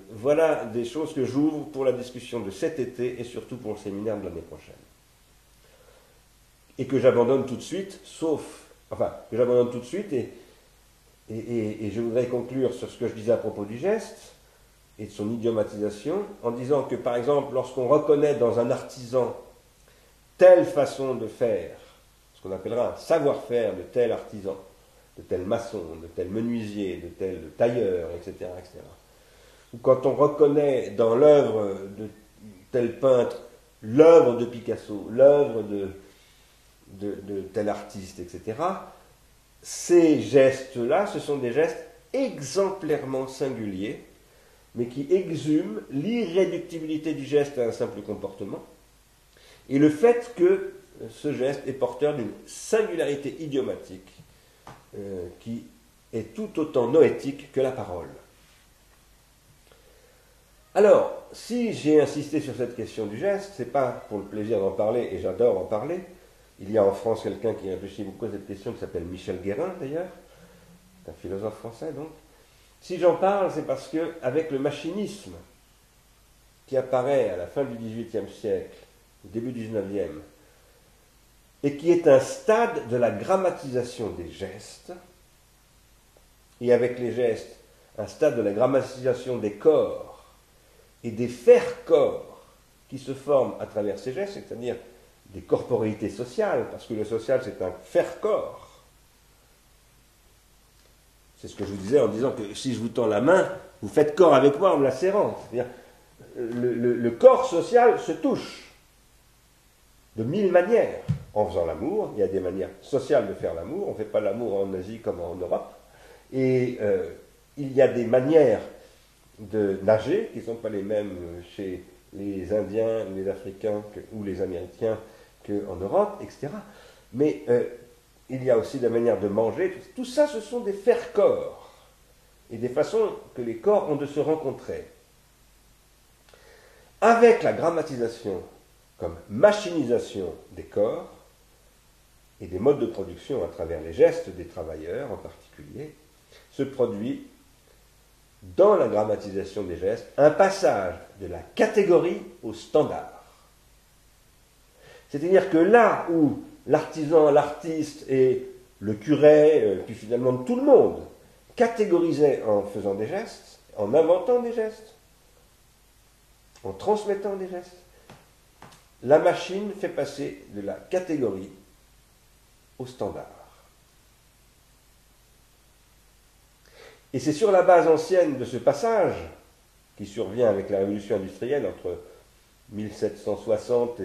Voilà des choses que j'ouvre pour la discussion de cet été et surtout pour le séminaire de l'année prochaine. Et que j'abandonne tout de suite, que j'abandonne tout de suite et je voudrais conclure sur ce que je disais à propos du geste et de son idiomatisation en disant que, par exemple, lorsqu'on reconnaît dans un artisan telle façon de faire, ce qu'on appellera un savoir-faire de tel artisan, de tel maçon, de tel menuisier, de tel tailleur, etc., etc., ou quand on reconnaît dans l'œuvre de tel peintre l'œuvre de Picasso, l'œuvre de tel artiste, etc., ces gestes-là, ce sont des gestes exemplairement singuliers, mais qui exhument l'irréductibilité du geste à un simple comportement, et le fait que ce geste est porteur d'une singularité idiomatique qui est tout autant noétique que la parole. Alors, si j'ai insisté sur cette question du geste, ce n'est pas pour le plaisir d'en parler, et j'adore en parler. Il y a en France quelqu'un qui réfléchit beaucoup à cette question, qui s'appelle Michel Guérin, d'ailleurs. C'est un philosophe français, donc. Si j'en parle, c'est parce qu'avec le machinisme qui apparaît à la fin du XVIIIe siècle, au début du XIXe, et qui est un stade de la grammatisation des gestes, et avec les gestes, un stade de la grammatisation des corps, et des faire-corps qui se forment à travers ces gestes, c'est-à-dire des corporéités sociales, parce que le social c'est un faire-corps. C'est ce que je vous disais en disant que si je vous tends la main, vous faites corps avec moi en me la serrant. C'est-à-dire, le corps social se touche de 1000 manières. En faisant l'amour, il y a des manières sociales de faire l'amour, on ne fait pas l'amour en Asie comme en Europe, et il y a des manières de nager, qui ne sont pas les mêmes chez les Indiens, les Africains ou les Américains qu'en Europe, etc. Mais il y a aussi la manière de manger. Tout ça, ce sont des faire-corps. et des façons que les corps ont de se rencontrer. Avec la grammatisation comme machinisation des corps et des modes de production à travers les gestes des travailleurs en particulier, se produit dans la grammatisation des gestes un passage de la catégorie au standard. C'est-à-dire que là où l'artisan, l'artiste et le curé, puis finalement tout le monde, catégorisaient en faisant des gestes, en inventant des gestes, en transmettant des gestes, la machine fait passer de la catégorie au standard. Et c'est sur la base ancienne de ce passage, qui survient avec la révolution industrielle entre 1760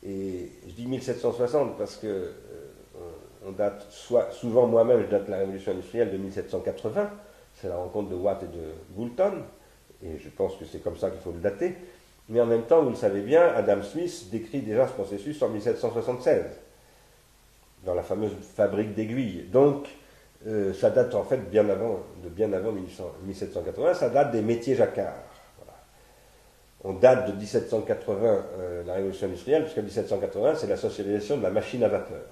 et je dis 1760 parce que on date, souvent moi-même je date la révolution industrielle de 1780, c'est la rencontre de Watt et de Boulton, et je pense que c'est comme ça qu'il faut le dater, mais en même temps, vous le savez bien, Adam Smith décrit déjà ce processus en 1776, dans la fameuse fabrique d'aiguilles. Donc, ça date en fait bien avant 1780, ça date des métiers jacquards. Voilà. On date de 1780, la révolution industrielle, puisqu'en 1780, c'est la socialisation de la machine à vapeur.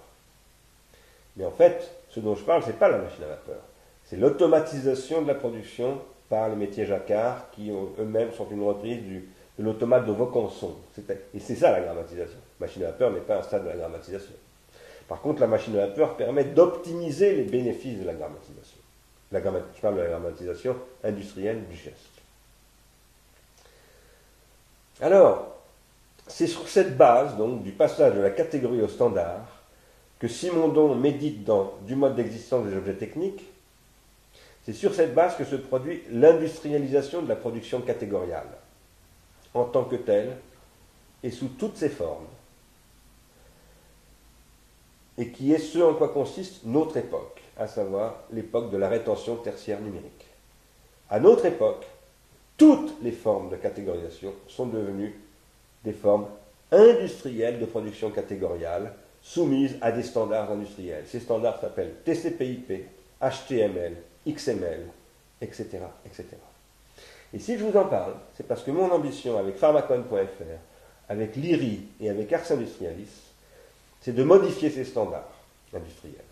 Mais en fait, ce dont je parle, ce n'est pas la machine à vapeur, c'est l'automatisation de la production par les métiers jacquards, qui eux-mêmes sont une reprise de l'automate de Vaucanson. Et c'est ça la grammatisation. La machine à vapeur n'est pas un stade de la grammatisation. Par contre, la machine à vapeur permet d'optimiser les bénéfices de la grammatisation. Je parle de la grammatisation industrielle du geste. Alors, c'est sur cette base, donc, du passage de la catégorie au standard, que Simondon médite du mode d'existence des objets techniques. C'est sur cette base que se produit l'industrialisation de la production catégoriale, en tant que telle, et sous toutes ses formes, et qui est ce en quoi consiste notre époque, à savoir l'époque de la rétention tertiaire numérique. À notre époque, toutes les formes de catégorisation sont devenues des formes industrielles de production catégoriale, soumises à des standards industriels. Ces standards s'appellent TCP/IP, HTML, XML, etc., etc. Et si je vous en parle, c'est parce que mon ambition avec pharmacon.fr, avec l'IRI et avec Ars Industrialis, c'est de modifier ces standards industriels.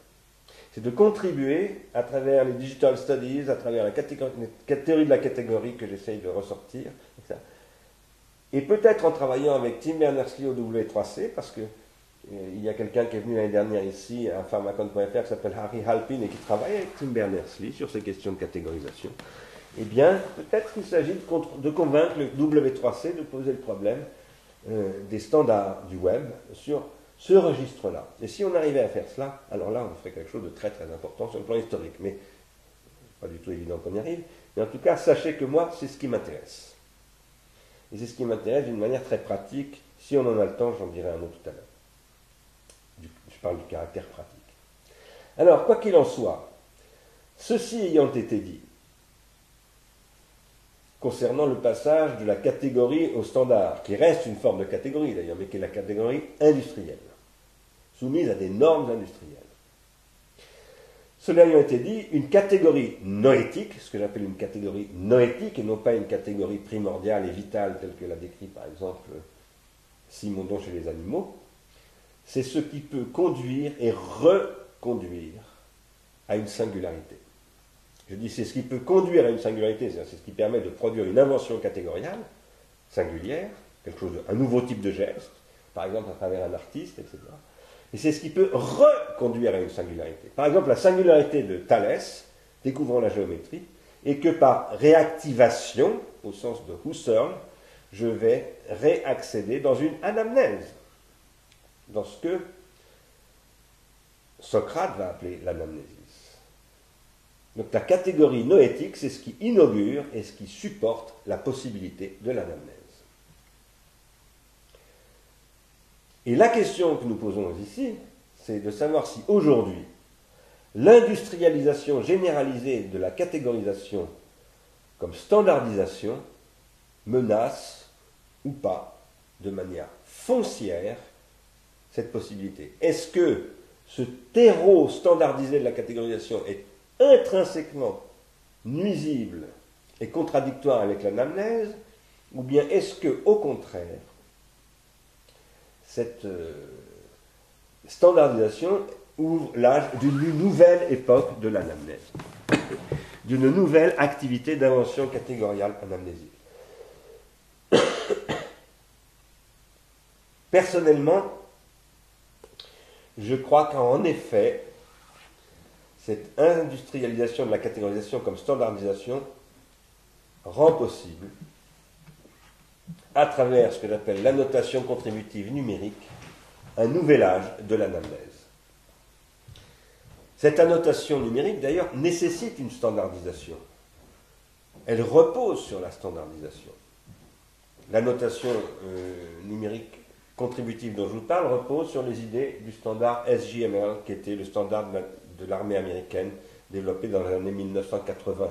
C'est de contribuer à travers les digital studies, à travers la théorie de la catégorie que j'essaye de ressortir, etc. Et peut-être en travaillant avec Tim Berners-Lee au W3C, parce que il y a quelqu'un qui est venu l'année dernière ici à pharmacon.fr qui s'appelle Harry Halpin et qui travaille avec Tim Berners-Lee sur ces questions de catégorisation. Eh bien, peut-être qu'il s'agit de convaincre le W3C de poser le problème des standards du web sur ce registre-là. Et si on arrivait à faire cela, alors là, on ferait quelque chose de très très important sur le plan historique. Mais pas du tout évident qu'on y arrive. Mais en tout cas, sachez que moi, c'est ce qui m'intéresse. Et c'est ce qui m'intéresse d'une manière très pratique. Si on en a le temps, j'en dirai un mot tout à l'heure. Je parle du caractère pratique. Alors, quoi qu'il en soit, ceci ayant été dit, concernant le passage de la catégorie au standard, qui reste une forme de catégorie d'ailleurs, mais qui est la catégorie industrielle, soumise à des normes industrielles. Cela ayant été dit, une catégorie noétique, ce que j'appelle une catégorie noétique, et non pas une catégorie primordiale et vitale, telle que l'a décrit par exemple Simondon chez les animaux, c'est ce qui peut conduire et reconduire à une singularité. Je dis c'est ce qui peut conduire à une singularité, c'est ce qui permet de produire une invention catégoriale, singulière, un nouveau type de geste, par exemple à travers un artiste, etc. Et c'est ce qui peut reconduire à une singularité. Par exemple, la singularité de Thalès, découvrant la géométrie, est que par réactivation, au sens de Husserl, je vais réaccéder dans une anamnèse, dans ce que Socrate va appeler l'anamnésis. Donc la catégorie noétique, c'est ce qui inaugure et ce qui supporte la possibilité de l'anamnèse. Et la question que nous posons ici, c'est de savoir si aujourd'hui, l'industrialisation généralisée de la catégorisation comme standardisation menace ou pas, de manière foncière, cette possibilité. Est-ce que ce terreau standardisé de la catégorisation est intrinsèquement nuisible et contradictoire avec l'anamnèse, ou bien est-ce que, au contraire, cette standardisation ouvre l'âge d'une nouvelle époque de l'anamnèse, d'une nouvelle activité d'invention catégoriale anamnésique. Personnellement, je crois qu'en effet, cette industrialisation de la catégorisation comme standardisation rend possible, à travers ce que j'appelle l'annotation contributive numérique, un nouvel âge de l'anamnèse. Cette annotation numérique, d'ailleurs, nécessite une standardisation. Elle repose sur la standardisation. L'annotation numérique contributive dont je vous parle repose sur les idées du standard SJML, qui était le standard de l'armée américaine, développé dans les années 1980,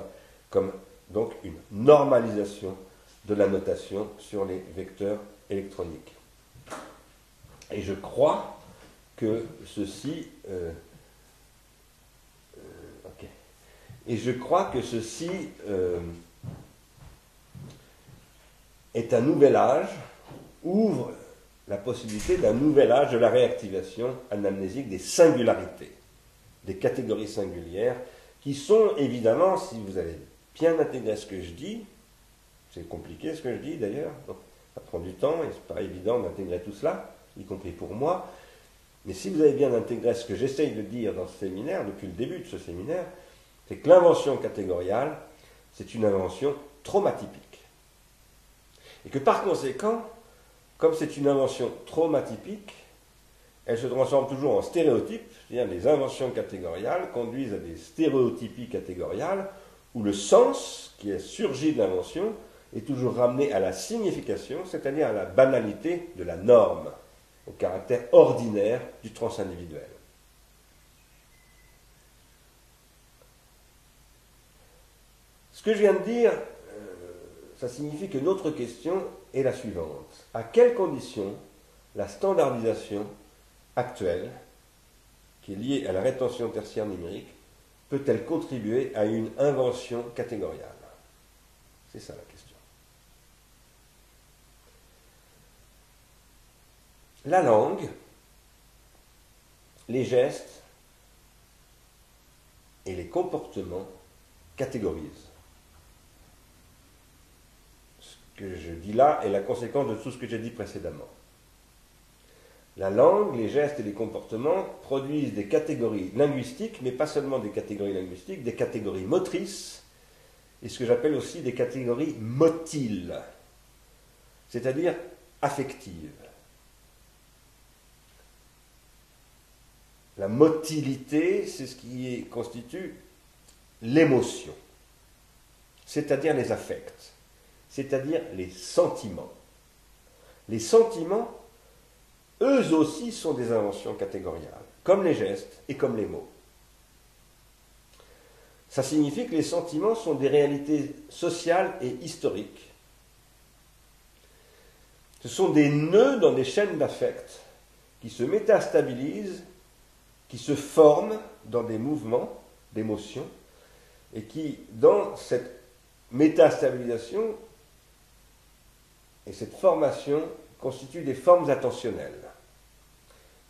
comme donc une normalisation de la notation sur les vecteurs électroniques. Et je crois que ceci est un nouvel âge, ouvre la possibilité d'un nouvel âge de la réactivation anamnésique des singularités, des catégories singulières, qui sont évidemment, si vous avez bien intégré ce que je dis, c'est compliqué ce que je dis d'ailleurs, ça prend du temps et c'est pas évident d'intégrer tout cela, y compris pour moi, mais si vous avez bien intégré ce que j'essaye de dire dans ce séminaire, depuis le début de ce séminaire, c'est que l'invention catégoriale, c'est une invention traumatypique. Et que par conséquent, comme c'est une invention traumatypique, elle se transforme toujours en stéréotype, c'est-à-dire les inventions catégoriales conduisent à des stéréotypies catégoriales, où le sens qui est surgi de l'invention est toujours ramené à la signification, c'est-à-dire à la banalité de la norme, au caractère ordinaire du transindividuel. Ce que je viens de dire, ça signifie que notre question est la suivante. À quelles conditions la standardisation actuelle, qui est liée à la rétention tertiaire numérique, peut-elle contribuer à une invention catégoriale? C'est ça la question. La langue, les gestes et les comportements catégorisent. Ce que je dis là est la conséquence de tout ce que j'ai dit précédemment. La langue, les gestes et les comportements produisent des catégories linguistiques, mais pas seulement des catégories linguistiques, des catégories motrices, et ce que j'appelle aussi des catégories motiles, c'est-à-dire affectives. La motilité, c'est ce qui constitue l'émotion, c'est-à-dire les affects, c'est-à-dire les sentiments. Les sentiments, eux aussi, sont des inventions catégoriales, comme les gestes et comme les mots. Ça signifie que les sentiments sont des réalités sociales et historiques. Ce sont des nœuds dans des chaînes d'affects qui se métastabilisent, qui se forment dans des mouvements d'émotions et qui, dans cette métastabilisation et cette formation, constituent des formes attentionnelles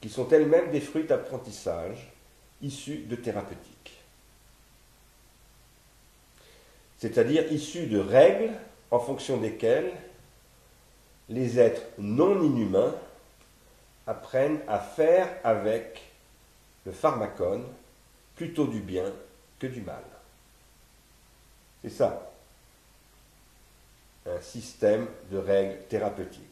qui sont elles-mêmes des fruits d'apprentissage issus de thérapeutiques. C'est-à-dire issus de règles en fonction desquelles les êtres non inhumains apprennent à faire avec le pharmacone plutôt du bien que du mal. C'est ça, un système de règles thérapeutiques.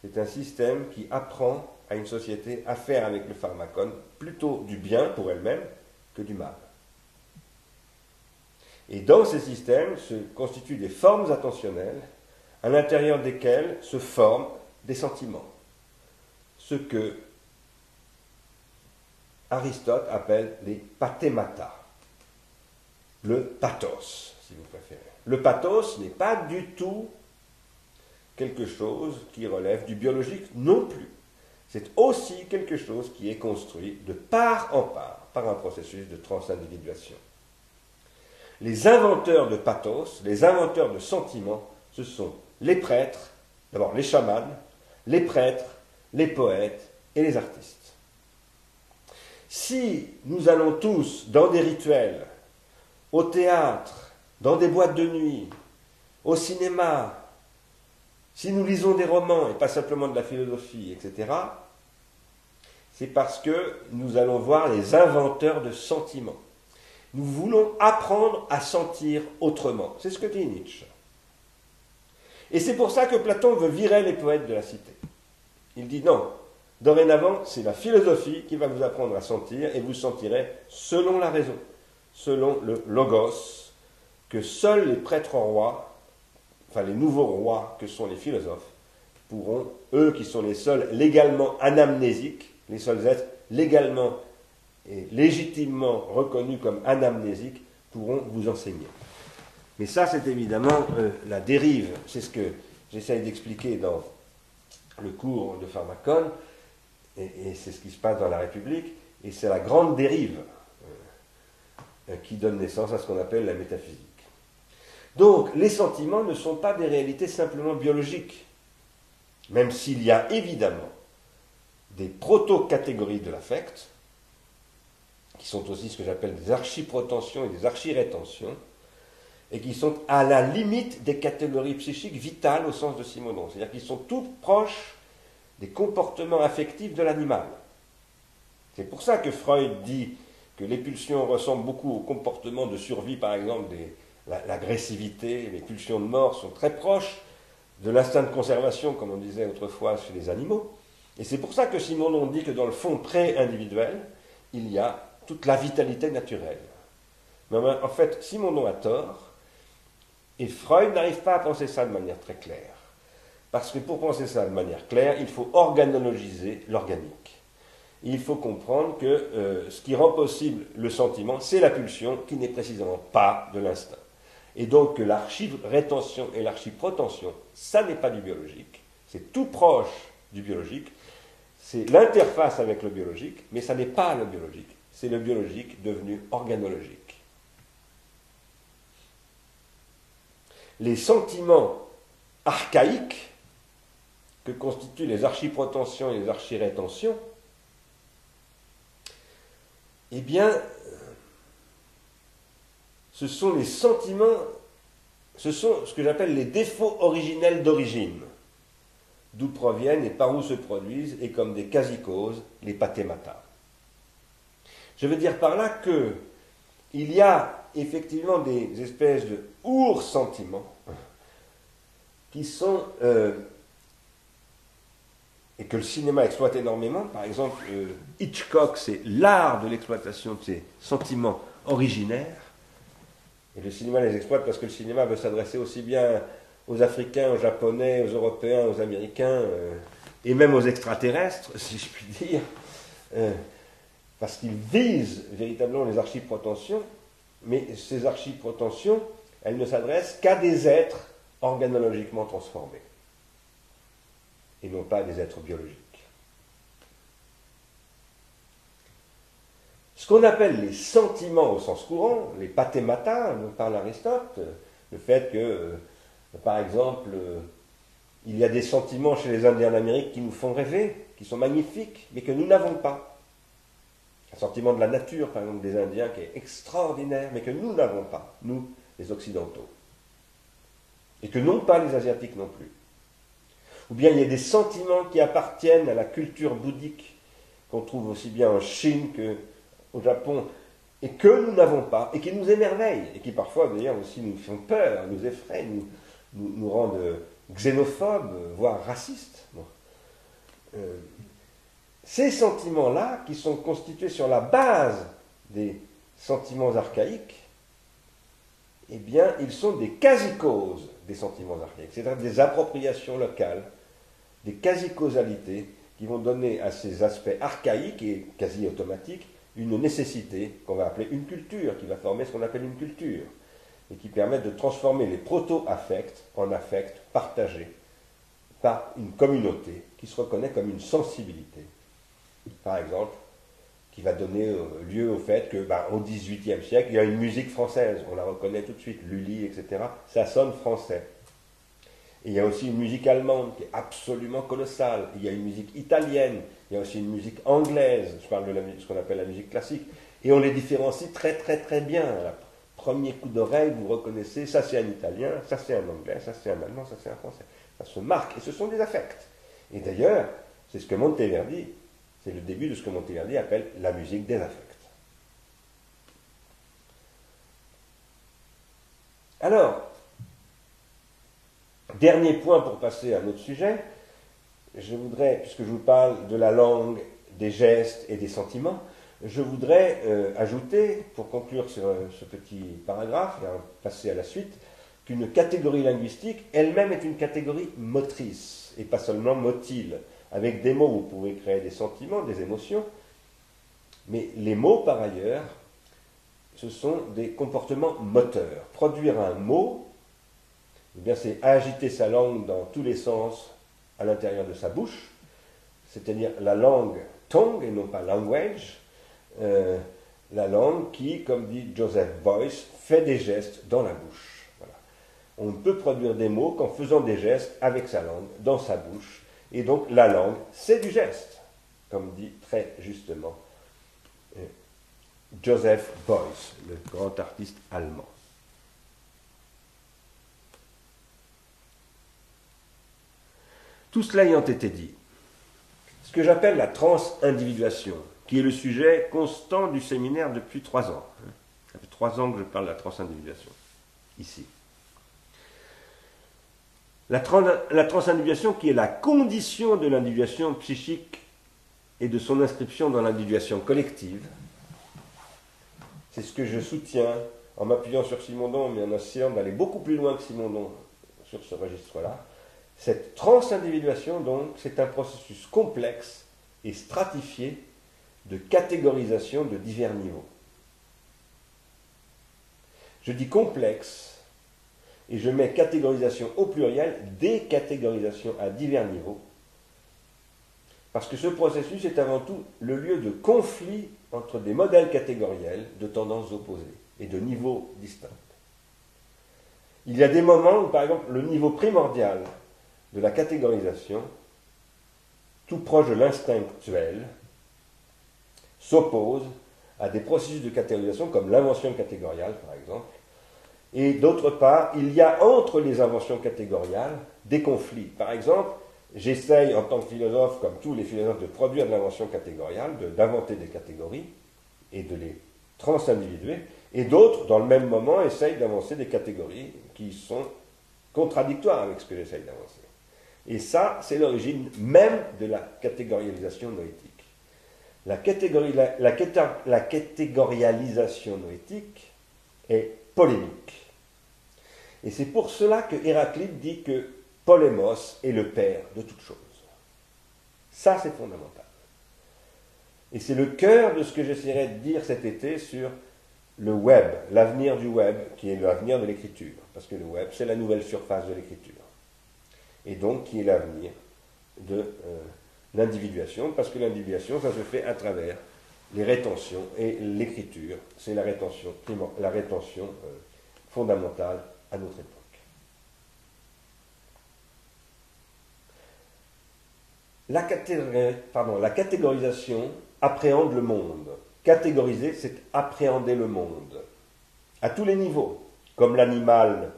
C'est un système qui apprend à une société à faire avec le pharmacone plutôt du bien pour elle-même que du mal. Et dans ces systèmes se constituent des formes attentionnelles à l'intérieur desquelles se forment des sentiments. Ce que Aristote appelle les pathémata. Le pathos, si vous préférez. Le pathos n'est pas du tout quelque chose qui relève du biologique non plus. C'est aussi quelque chose qui est construit de part en part par un processus de transindividuation. Les inventeurs de pathos, les inventeurs de sentiments, ce sont les prêtres, d'abord les chamans, les prêtres, les poètes et les artistes. Si nous allons tous dans des rituels, au théâtre, dans des boîtes de nuit, au cinéma, si nous lisons des romans et pas simplement de la philosophie, etc., c'est parce que nous allons voir les inventeurs de sentiments. Nous voulons apprendre à sentir autrement. C'est ce que dit Nietzsche. Et c'est pour ça que Platon veut virer les poètes de la cité. Il dit non, dorénavant, c'est la philosophie qui va vous apprendre à sentir et vous sentirez selon la raison, selon le logos, que seuls les prêtres rois, enfin les nouveaux rois que sont les philosophes, pourront, eux qui sont les seuls légalement anamnésiques, les seuls êtres légalement et légitimement reconnus comme anamnésiques, pourront vous enseigner. Mais ça, c'est évidemment la dérive. C'est ce que j'essaye d'expliquer dans le cours de Pharmakon, et c'est ce qui se passe dans la République, et c'est la grande dérive qui donne naissance à ce qu'on appelle la métaphysique. Donc, les sentiments ne sont pas des réalités simplement biologiques, même s'il y a évidemment des proto-catégories de l'affect, qui sont aussi ce que j'appelle des archiprotensions et des archirétentions, et qui sont à la limite des catégories psychiques vitales au sens de Simondon. C'est-à-dire qu'ils sont tout proches des comportements affectifs de l'animal. C'est pour ça que Freud dit que les pulsions ressemblent beaucoup au comportement de survie, par exemple, l'agressivité, les pulsions de mort sont très proches de l'instinct de conservation, comme on disait autrefois chez les animaux. Et c'est pour ça que Simondon dit que dans le fond pré-individuel, il y a toute la vitalité naturelle. Mais en fait, Simondon a tort, et Freud n'arrive pas à penser ça de manière très claire. Parce que pour penser ça de manière claire, il faut organologiser l'organique. Il faut comprendre que ce qui rend possible le sentiment, c'est la pulsion qui n'est précisément pas de l'instinct. Et donc que l'archi-rétention et l'archi-protension, ça n'est pas du biologique, c'est tout proche du biologique, c'est l'interface avec le biologique, mais ça n'est pas le biologique, c'est le biologique devenu organologique. Les sentiments archaïques que constituent les archiprotensions et les archirétentions, eh bien, ce sont les sentiments, ce sont ce que j'appelle les défauts originels d'origine, d'où proviennent et par où se produisent, et comme des quasi-causes, les pathemata. Je veux dire par là que il y a effectivement des espèces de sentiments qui sont et que le cinéma exploite énormément. Par exemple, Hitchcock, c'est l'art de l'exploitation de ces sentiments originaires. Et le cinéma les exploite parce que le cinéma veut s'adresser aussi bien aux Africains, aux Japonais, aux Européens, aux Américains, et même aux extraterrestres, si je puis dire, parce qu'il vise véritablement les archiprotensions, mais ces archiprotensions, elles ne s'adressent qu'à des êtres organologiquement transformés, et non pas à des êtres biologiques. Ce qu'on appelle les sentiments au sens courant, les pathemata, dont parle Aristote, le fait que, par exemple, il y a des sentiments chez les Indiens d'Amérique qui nous font rêver, qui sont magnifiques, mais que nous n'avons pas. Un sentiment de la nature, par exemple, des Indiens, qui est extraordinaire, mais que nous n'avons pas, nous, les Occidentaux. Et que n'ont pas les Asiatiques non plus. Ou bien il y a des sentiments qui appartiennent à la culture bouddhique, qu'on trouve aussi bien en Chine qu'au Japon, et que nous n'avons pas, et qui nous émerveillent, et qui parfois d'ailleurs aussi nous font peur, nous effraient, nous rendent xénophobes, voire racistes. Bon. Ces sentiments-là, qui sont constitués sur la base des sentiments archaïques, eh bien, ils sont des quasi-causes des sentiments archaïques, c'est-à-dire des appropriations locales, des quasi-causalités qui vont donner à ces aspects archaïques et quasi-automatiques une nécessité qu'on va appeler une culture, qui va former ce qu'on appelle une culture, et qui permet de transformer les proto-affects en affects partagés par une communauté qui se reconnaît comme une sensibilité. Par exemple, qui va donner lieu au fait que, au XVIIIe siècle, il y a une musique française, on la reconnaît tout de suite, Lully, etc. Ça sonne français. Et il y a aussi une musique allemande qui est absolument colossale. Il y a une musique italienne, il y a aussi une musique anglaise, je parle de ce qu'on appelle la musique classique. Et on les différencie très très très bien. Premier coup d'oreille, vous reconnaissez, ça c'est un italien, ça c'est un anglais, ça c'est un allemand, ça c'est un français. Ça se marque, et ce sont des affects. Et d'ailleurs, c'est ce que Monteverdi, c'est le début de ce que Monteverdi appelle la musique des affects. Alors, dernier point pour passer à un autre sujet, je voudrais, puisque je vous parle de la langue, des gestes et des sentiments, je voudrais ajouter, pour conclure sur ce petit paragraphe, et passer à la suite, qu'une catégorie linguistique elle-même est une catégorie motrice, et pas seulement motile. Avec des mots, vous pouvez créer des sentiments, des émotions, mais les mots, par ailleurs, ce sont des comportements moteurs. Produire un mot, eh bien, c'est agiter sa langue dans tous les sens à l'intérieur de sa bouche, c'est-à-dire la langue tongue et non pas language, la langue qui, comme dit Joseph Beuys, fait des gestes dans la bouche. Voilà. On ne peut produire des mots qu'en faisant des gestes avec sa langue, dans sa bouche. Et donc la langue, c'est du geste, comme dit très justement Joseph Beuys, le grand artiste allemand. Tout cela ayant été dit, ce que j'appelle la transindividuation, qui est le sujet constant du séminaire depuis 3 ans. Ça fait 3 ans que je parle de la transindividuation, ici. La transindividuation qui est la condition de l'individuation psychique et de son inscription dans l'individuation collective, c'est ce que je soutiens en m'appuyant sur Simondon, mais en essayant d'aller beaucoup plus loin que Simondon sur ce registre-là. Cette transindividuation, donc, c'est un processus complexe et stratifié de catégorisation de divers niveaux. Je dis complexe, et je mets catégorisation au pluriel, des catégorisations à divers niveaux, parce que ce processus est avant tout le lieu de conflit entre des modèles catégoriels de tendances opposées et de niveaux distincts. Il y a des moments où, par exemple, le niveau primordial de la catégorisation, tout proche de l'instinctuel, s'oppose à des processus de catégorisation comme l'invention catégoriale, par exemple. Et d'autre part, il y a entre les inventions catégoriales des conflits. Par exemple, j'essaye en tant que philosophe, comme tous les philosophes, de produire de l'invention catégoriale, d'inventer des catégories et de les transindividuer, et d'autres, dans le même moment, essayent d'avancer des catégories qui sont contradictoires avec ce que j'essaye d'avancer. Et ça, c'est l'origine même de la catégorialisation noétique. La catégorialisation noétique est polémique. Et c'est pour cela que Héraclite dit que Polémos est le père de toute chose. Ça, c'est fondamental. Et c'est le cœur de ce que j'essaierai de dire cet été sur le web, l'avenir du web, qui est l'avenir de l'écriture. Parce que le web, c'est la nouvelle surface de l'écriture. Et donc, qui est l'avenir de l'individuation, parce que l'individuation, ça se fait à travers les rétentions, et l'écriture, c'est la rétention fondamentale à notre époque. La catégorisation appréhende le monde. Catégoriser, c'est appréhender le monde, à tous les niveaux, comme l'animal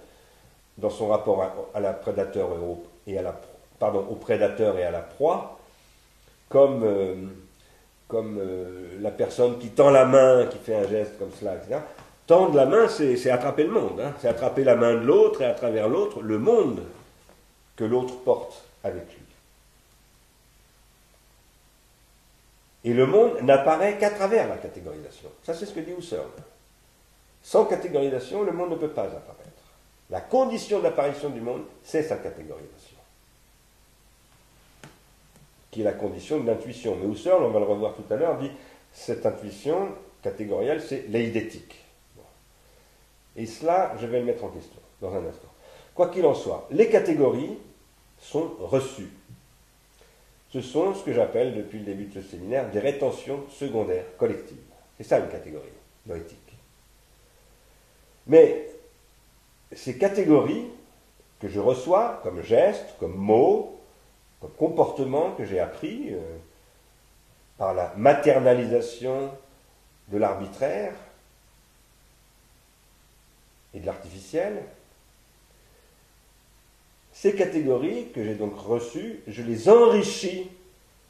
dans son rapport à la prédateur au prédateur et à la proie, comme la personne qui tend la main, qui fait un geste comme cela, etc. Tendre la main, c'est attraper le monde, c'est attraper la main de l'autre et à travers l'autre, le monde que l'autre porte avec lui. Et le monde n'apparaît qu'à travers la catégorisation. Ça, c'est ce que dit Husserl. Sans catégorisation, le monde ne peut pas apparaître. La condition d'apparition du monde, c'est sa catégorisation, qui est la condition de l'intuition. Mais Husserl, on va le revoir tout à l'heure, dit cette intuition catégorielle, c'est l'eidétique. Bon. Et cela, je vais le mettre en question dans un instant. Quoi qu'il en soit, les catégories sont reçues. Ce sont ce que j'appelle depuis le début de ce séminaire des rétentions secondaires collectives. C'est ça une catégorie noétique. Mais ces catégories que je reçois comme gestes, comme mots, comme comportements que j'ai appris par la maternalisation de l'arbitraire et de l'artificiel, ces catégories que j'ai donc reçues, je les enrichis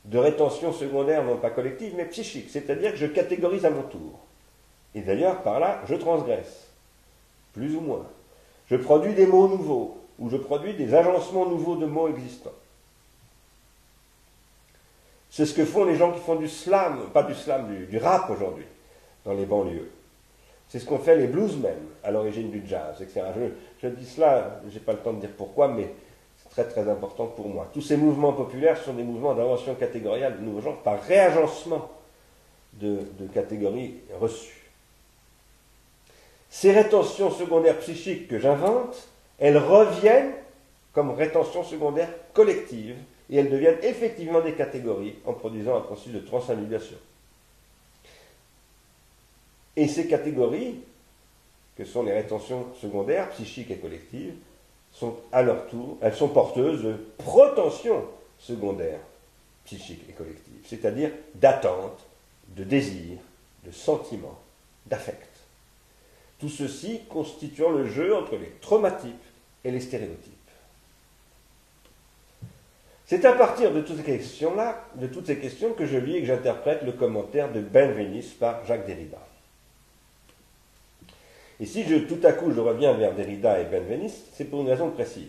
de rétention secondaire, non pas collective, mais psychique, c'est-à-dire que je catégorise à mon tour. Et d'ailleurs, par là, je transgresse, plus ou moins. Je produis des mots nouveaux, ou je produis des agencements nouveaux de mots existants. C'est ce que font les gens qui font du slam, pas du slam, du rap aujourd'hui, dans les banlieues. C'est ce qu'ont fait les bluesmen à l'origine du jazz, etc. Je dis cela, je n'ai pas le temps de dire pourquoi, mais c'est très très important pour moi. Tous ces mouvements populaires sont des mouvements d'invention catégoriale de nouveaux genres par réagencement de catégories reçues. Ces rétentions secondaires psychiques que j'invente, elles reviennent comme rétentions secondaires collectives et elles deviennent effectivement des catégories en produisant un processus de transindividation. Et ces catégories, que sont les rétentions secondaires, psychiques et collectives, sont à leur tour, elles sont porteuses de protensions secondaires, psychiques et collectives, c'est-à-dire d'attentes, de désirs, de sentiments, d'affects. Tout ceci constituant le jeu entre les traumatypes et les stéréotypes. C'est à partir de toutes ces questions-là, de toutes ces questions, que je lis et que j'interprète le commentaire de Benveniste par Jacques Derrida. Et si tout à coup je reviens vers Derrida et Benveniste, c'est pour une raison précise.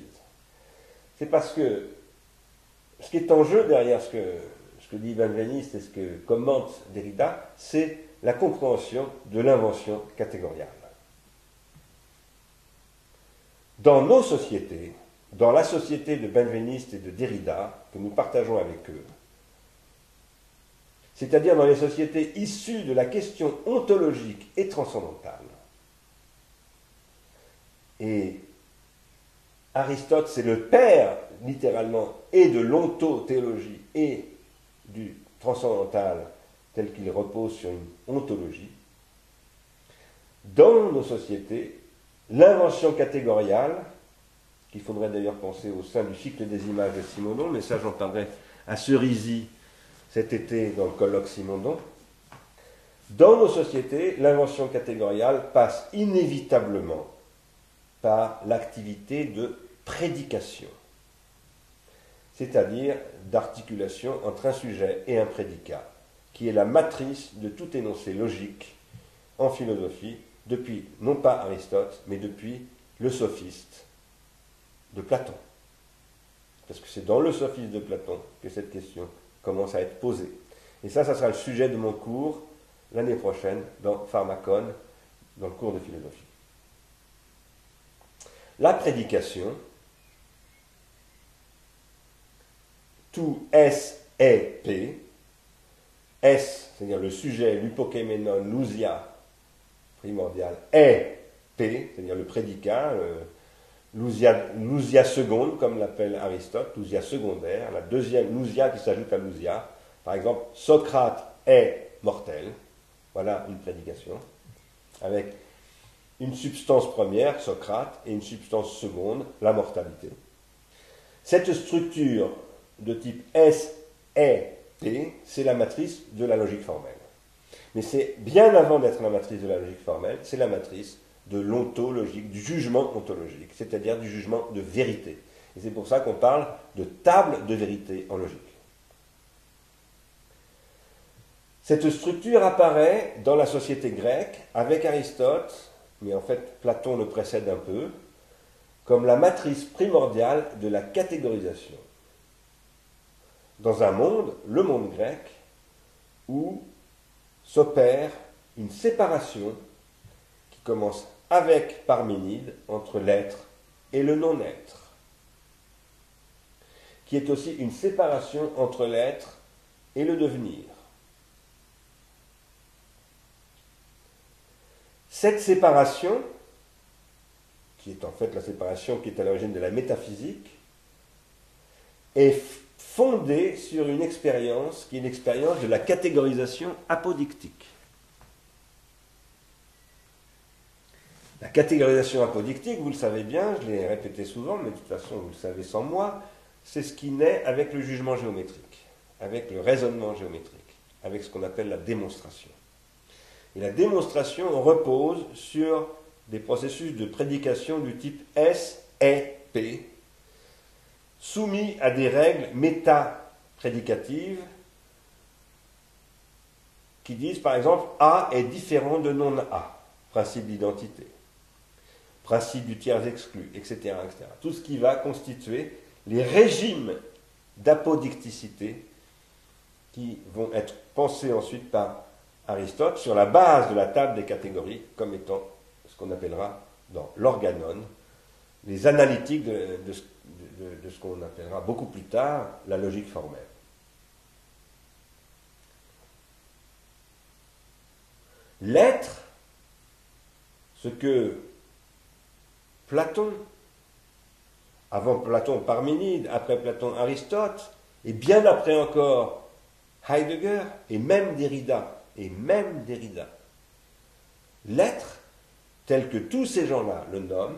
C'est parce que ce qui est en jeu derrière ce que dit Benveniste et ce que commente Derrida, c'est la compréhension de l'invention catégoriale. Dans nos sociétés, dans la société de Benveniste et de Derrida, que nous partageons avec eux, c'est-à-dire dans les sociétés issues de la question ontologique et transcendantale, et Aristote, c'est le père, littéralement, et de l'ontothéologie et du transcendantal tel qu'il repose sur une ontologie. Dans nos sociétés, l'invention catégoriale, qu'il faudrait d'ailleurs penser au sein du cycle des images de Simondon, mais ça j'en parlerai à Cerisy cet été dans le colloque Simondon. Dans nos sociétés, l'invention catégoriale passe inévitablement par l'activité de prédication, c'est-à-dire d'articulation entre un sujet et un prédicat, qui est la matrice de tout énoncé logique en philosophie, depuis, non pas Aristote, mais depuis le sophiste de Platon. Parce que c'est dans le sophiste de Platon que cette question commence à être posée. Et ça sera le sujet de mon cours l'année prochaine dans Pharmakon, dans le cours de philosophie. La prédication, tout S est P, S, c'est-à-dire le sujet, l'hypokéménon, l'ousia primordial, est P, c'est-à-dire le prédicat, l'ousia seconde, comme l'appelle Aristote, l'ousia secondaire, la deuxième, l'ousia qui s'ajoute à l'ousia. Par exemple, Socrate est mortel, voilà une prédication, avec une substance première, Socrate, et une substance seconde, la mortalité. Cette structure de type S, est, P, c'est la matrice de la logique formelle. Mais c'est bien avant d'être la matrice de la logique formelle, c'est la matrice de l'ontologique, du jugement ontologique, c'est-à-dire du jugement de vérité. Et c'est pour ça qu'on parle de table de vérité en logique. Cette structure apparaît dans la société grecque avec Aristote, mais en fait Platon le précède un peu, comme la matrice primordiale de la catégorisation. Dans un monde, le monde grec, où s'opère une séparation qui commence avec Parménide entre l'être et le non-être, qui est aussi une séparation entre l'être et le devenir. Cette séparation, qui est en fait la séparation qui est à l'origine de la métaphysique, est fondée sur une expérience qui est l'expérience de la catégorisation apodictique. La catégorisation apodictique, vous le savez bien, je l'ai répété souvent, mais de toute façon vous le savez sans moi, c'est ce qui naît avec le jugement géométrique, avec le raisonnement géométrique, avec ce qu'on appelle la démonstration. Et la démonstration repose sur des processus de prédication du type S, et P, soumis à des règles méta-prédicatives qui disent par exemple A est différent de non-A, principe d'identité, principe du tiers exclu, etc., etc. Tout ce qui va constituer les régimes d'apodicticité qui vont être pensés ensuite par Aristote sur la base de la table des catégories comme étant ce qu'on appellera dans l'organon les analytiques de ce qu'on appellera beaucoup plus tard la logique formelle. L'être, ce que Platon, avant Platon Parménide, après Platon Aristote, et bien après encore Heidegger, et même Derrida, l'être, tel que tous ces gens-là le nomment,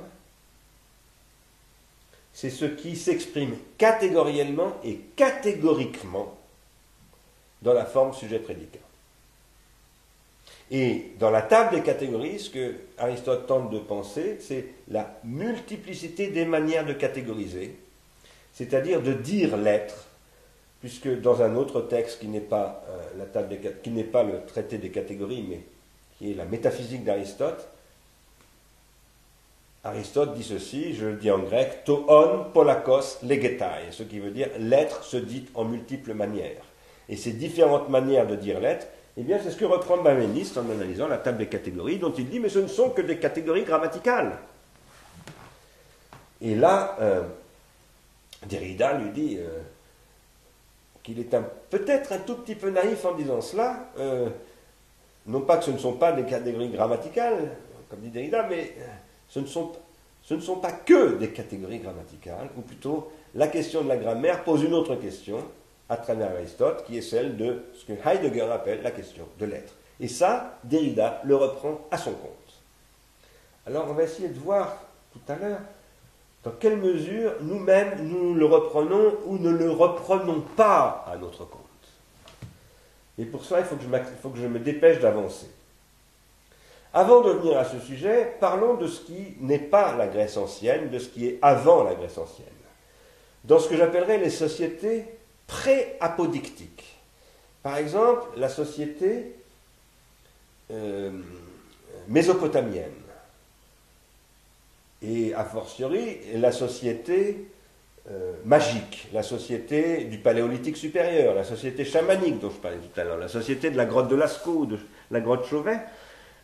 c'est ce qui s'exprime catégoriellement et catégoriquement dans la forme sujet-prédicat. Et dans la table des catégories, ce que Aristote tente de penser, c'est la multiplicité des manières de catégoriser, c'est-à-dire de dire l'être, puisque dans un autre texte qui n'est pas, qui n'est pas le traité des catégories, mais qui est la métaphysique d'Aristote, Aristote dit ceci, je le dis en grec, toon polakos legetai, ce qui veut dire l'être se dit en multiples manières. Et ces différentes manières de dire l'être, eh bien c'est ce que reprend Maimonides en analysant la table des catégories, dont il dit, mais ce ne sont que des catégories grammaticales. Et là, Derrida lui dit qu'il est peut-être un tout petit peu naïf en disant cela, non pas que ce ne sont pas des catégories grammaticales, comme dit Derrida, mais ce ne sont pas que des catégories grammaticales, ou plutôt la question de la grammaire pose une autre question à travers Aristote, qui est celle de ce que Heidegger appelle la question de l'être. Et ça, Derrida le reprend à son compte. Alors on va essayer de voir tout à l'heure dans quelle mesure nous-mêmes nous le reprenons ou ne le reprenons pas à notre compte. Et pour ça, il faut que je me dépêche d'avancer. Avant de venir à ce sujet, parlons de ce qui n'est pas la Grèce ancienne, de ce qui est avant la Grèce ancienne. Dans ce que j'appellerais les sociétés pré-apodictiques. Par exemple, la société mésopotamienne. Et a fortiori, la société magique, la société du paléolithique supérieur, la société chamanique dont je parlais tout à l'heure, la société de la grotte de Lascaux, de la grotte Chauvet.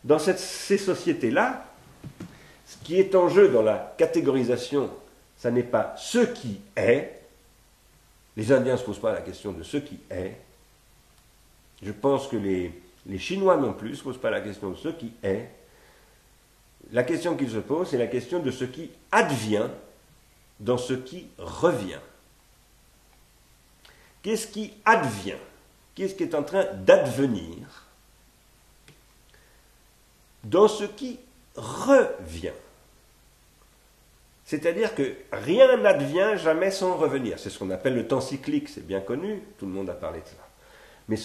Dans ces sociétés-là, ce qui est en jeu dans la catégorisation, ça n'est pas ce qui est. Les Indiens ne se posent pas la question de ce qui est. Je pense que les Chinois non plus ne se posent pas la question de ce qui est. La question qu'ils se posent, c'est la question de ce qui advient dans ce qui revient. Qu'est-ce qui advient? Qu'est-ce qui est en train d'advenir dans ce qui revient? C'est-à-dire que rien n'advient jamais sans revenir. C'est ce qu'on appelle le temps cyclique, c'est bien connu, tout le monde a parlé de ça. Mais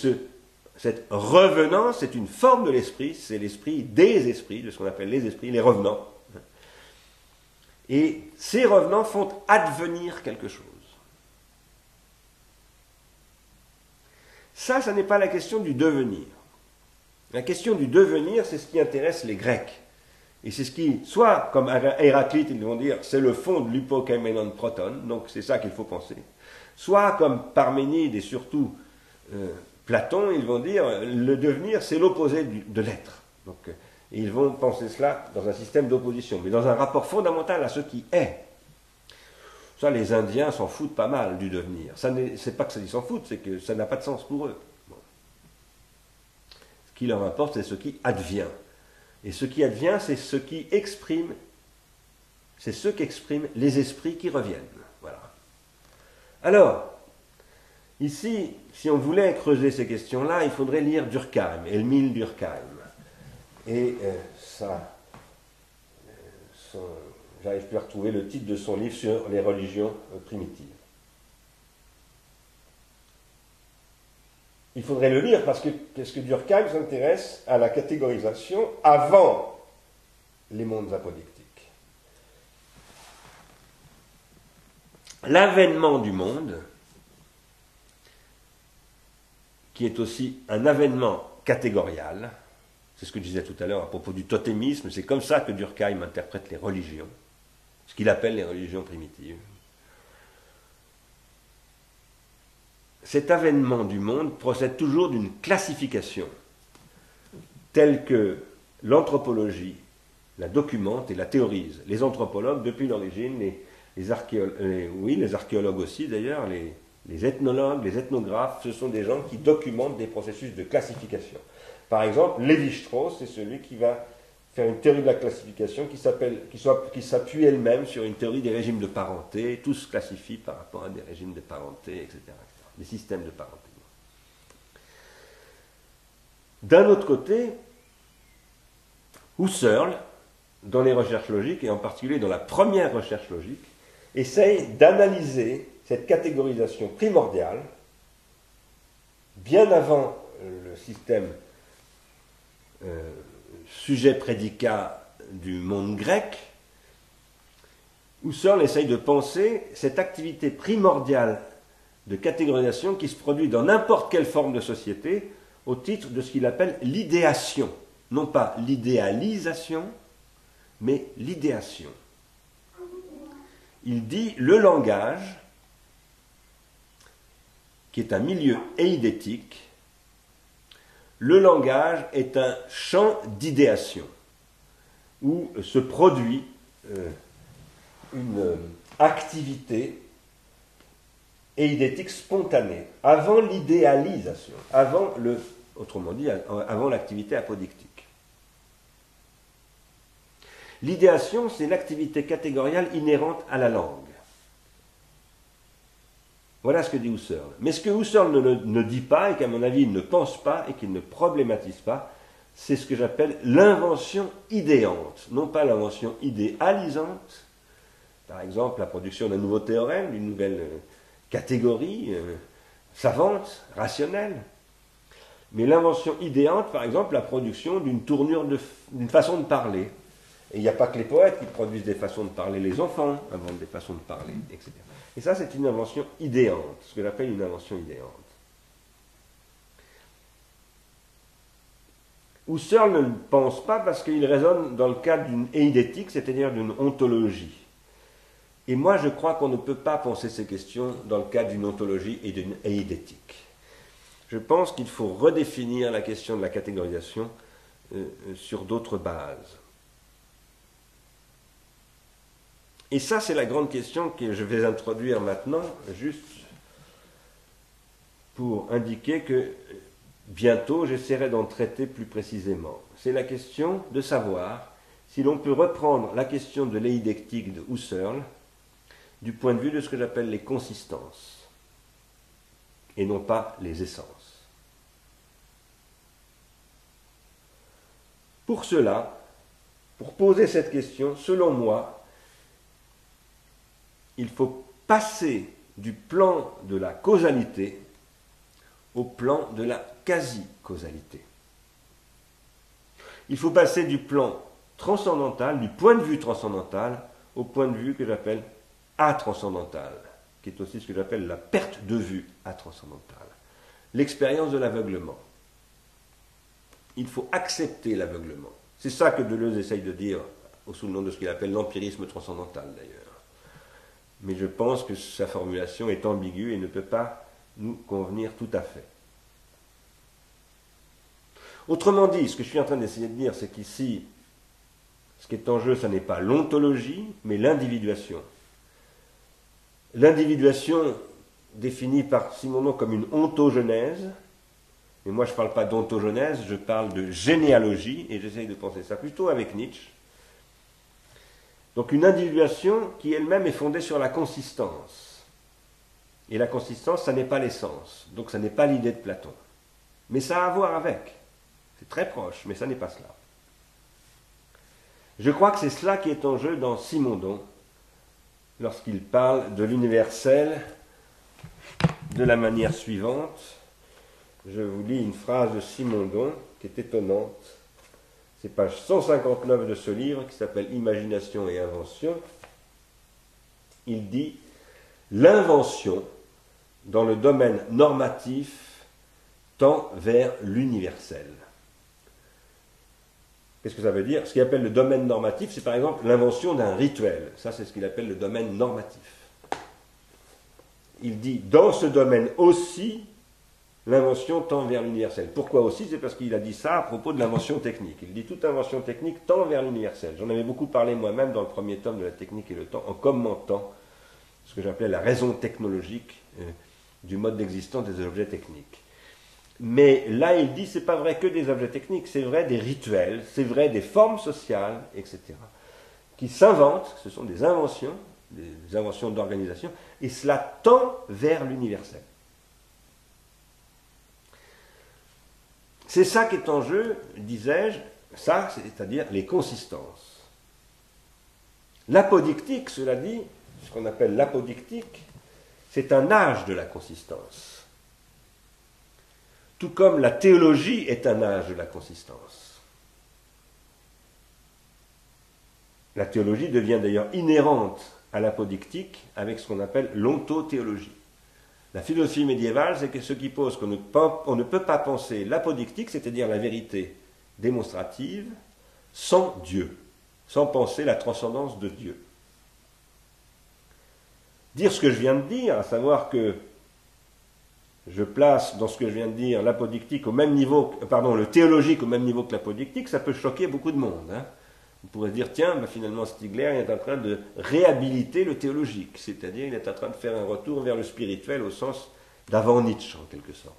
cette revenance, c'est une forme de l'esprit, c'est l'esprit des esprits, de ce qu'on appelle les esprits, les revenants. Et ces revenants font advenir quelque chose. Ça n'est pas la question du devenir. La question du devenir, c'est ce qui intéresse les Grecs. Et c'est ce qui, soit comme Héraclite, ils vont dire, c'est le fond de l'hypokaimenon proton, donc c'est ça qu'il faut penser. Soit comme Parménide et surtout Platon, ils vont dire, le devenir, c'est l'opposé de l'être. Donc, et ils vont penser cela dans un système d'opposition, mais dans un rapport fondamental à ce qui est. Ça, les Indiens s'en foutent pas mal du devenir. C'est pas que ça ils s'en foutent, c'est que ça n'a pas de sens pour eux. Bon. Ce qui leur importe, c'est ce qui advient. Et ce qui advient, c'est ce qui exprime, c'est ce qu'expriment les esprits qui reviennent. Voilà. Alors, Ici, si on voulait creuser ces questions-là, il faudrait lire Durkheim, Émile Durkheim. Et j'arrive plus à retrouver le titre de son livre sur les religions primitives. Il faudrait le lire parce que Durkheim s'intéresse à la catégorisation avant les mondes apodictiques. L'avènement du monde, qui est aussi un avènement catégorial, c'est ce que je disais tout à l'heure à propos du totémisme, c'est comme ça que Durkheim interprète les religions, ce qu'il appelle les religions primitives. Cet avènement du monde procède toujours d'une classification telle que l'anthropologie la documente et la théorise. Les anthropologues, depuis l'origine, les archéologues aussi d'ailleurs, les ethnologues, les ethnographes, ce sont des gens qui documentent des processus de classification. Par exemple, Lévi-Strauss, c'est celui qui va faire une théorie de la classification qui s'appuie elle-même sur une théorie des régimes de parenté. Tout se classifie par rapport à des régimes de parenté, etc. Des systèmes de parenté. D'un autre côté, Husserl, dans les recherches logiques, et en particulier dans la première recherche logique, essaye d'analyser cette catégorisation primordiale, bien avant le système sujet-prédicat du monde grec. Husserl essaye de penser cette activité primordiale de catégorisation qui se produit dans n'importe quelle forme de société au titre de ce qu'il appelle l'idéation. Non pas l'idéalisation, mais l'idéation. Il dit le langage, qui est un milieu eidétique, le langage est un champ d'idéation où se produit une activité eidétique spontanée, avant l'idéalisation, autrement dit, avant l'activité apodictique. L'idéation, c'est l'activité catégoriale inhérente à la langue. Voilà ce que dit Husserl. Mais ce que Husserl ne dit pas, et qu'à mon avis il ne pense pas, et qu'il ne problématise pas, c'est ce que j'appelle l'invention idéante, non pas l'invention idéalisante, par exemple la production d'un nouveau théorème, d'une nouvelle catégorie savante, rationnelle, mais l'invention idéante, par exemple la production d'une tournure, d'une façon de parler. Et il n'y a pas que les poètes qui produisent des façons de parler, les enfants inventent des façons de parler, etc. Et ça, c'est une invention idéante, ce que j'appelle une invention idéante. Husserl ne le pense pas parce qu'il raisonne dans le cadre d'une eidétique, c'est-à-dire d'une ontologie. Et moi, je crois qu'on ne peut pas penser ces questions dans le cadre d'une ontologie et d'une eidétique. Je pense qu'il faut redéfinir la question de la catégorisation sur d'autres bases. Et ça, c'est la grande question que je vais introduire maintenant, juste pour indiquer que bientôt, j'essaierai d'en traiter plus précisément. C'est la question de savoir si l'on peut reprendre la question de l'éidectique de Husserl du point de vue de ce que j'appelle les consistances, et non pas les essences. Pour cela, pour poser cette question, selon moi, il faut passer du plan de la causalité au plan de la quasi-causalité. Il faut passer du plan transcendantal, du point de vue transcendantal, au point de vue que j'appelle atranscendantal, qui est aussi ce que j'appelle la perte de vue atranscendantale. L'expérience de l'aveuglement. Il faut accepter l'aveuglement. C'est ça que Deleuze essaye de dire sous le nom de ce qu'il appelle l'empirisme transcendantal d'ailleurs. Mais je pense que sa formulation est ambiguë et ne peut pas nous convenir tout à fait. Autrement dit, ce que je suis en train d'essayer de dire, c'est qu'ici, ce qui est en jeu, ce n'est pas l'ontologie, mais l'individuation. L'individuation définie par Simonon comme une ontogenèse, mais moi je ne parle pas d'ontogenèse, je parle de généalogie, et j'essaye de penser ça plutôt avec Nietzsche. Donc une individuation qui elle-même est fondée sur la consistance. Et la consistance, ça n'est pas l'essence. Donc ça n'est pas l'idée de Platon. Mais ça a à voir avec. C'est très proche, mais ça n'est pas cela. Je crois que c'est cela qui est en jeu dans Simondon, lorsqu'il parle de l'universel de la manière suivante. Je vous lis une phrase de Simondon qui est étonnante. C'est page 159 de ce livre qui s'appelle Imagination et invention. Il dit « L'invention, dans le domaine normatif, tend vers l'universel. » Qu'est-ce que ça veut dire? Ce qu'il appelle le domaine normatif, c'est par exemple l'invention d'un rituel. Ça, c'est ce qu'il appelle le domaine normatif. Il dit, dans ce domaine aussi, l'invention tend vers l'universel. Pourquoi aussi? C'est parce qu'il a dit ça à propos de l'invention technique. Il dit, toute invention technique tend vers l'universel. J'en avais beaucoup parlé moi-même dans le premier tome de la technique et le temps, en commentant ce que j'appelais la raison technologique du mode d'existence des objets techniques. Mais là, il dit, c'est pas vrai que des objets techniques, c'est vrai des rituels, c'est vrai des formes sociales, etc., qui s'inventent, ce sont des inventions d'organisation, et cela tend vers l'universel. C'est ça qui est en jeu, disais-je, ça, c'est-à-dire les consistances. L'apodictique, cela dit, ce qu'on appelle l'apodictique, c'est un âge de la consistance. Tout comme la théologie est un âge de la consistance. La théologie devient d'ailleurs inhérente à l'apodictique avec ce qu'on appelle l'ontothéologie. La philosophie médiévale, c'est ce qui pose qu'on ne peut pas penser l'apodictique, c'est-à-dire la vérité démonstrative, sans Dieu, sans penser la transcendance de Dieu. Dire ce que je viens de dire, à savoir que je place dans ce que je viens de dire l'apodictique au même niveau, le théologique au même niveau que l'apodictique, ça peut choquer beaucoup de monde. Hein. On pourrait se dire, tiens, finalement Stigler est en train de réhabiliter le théologique, c'est-à-dire il est en train de faire un retour vers le spirituel au sens d'avant Nietzsche, en quelque sorte.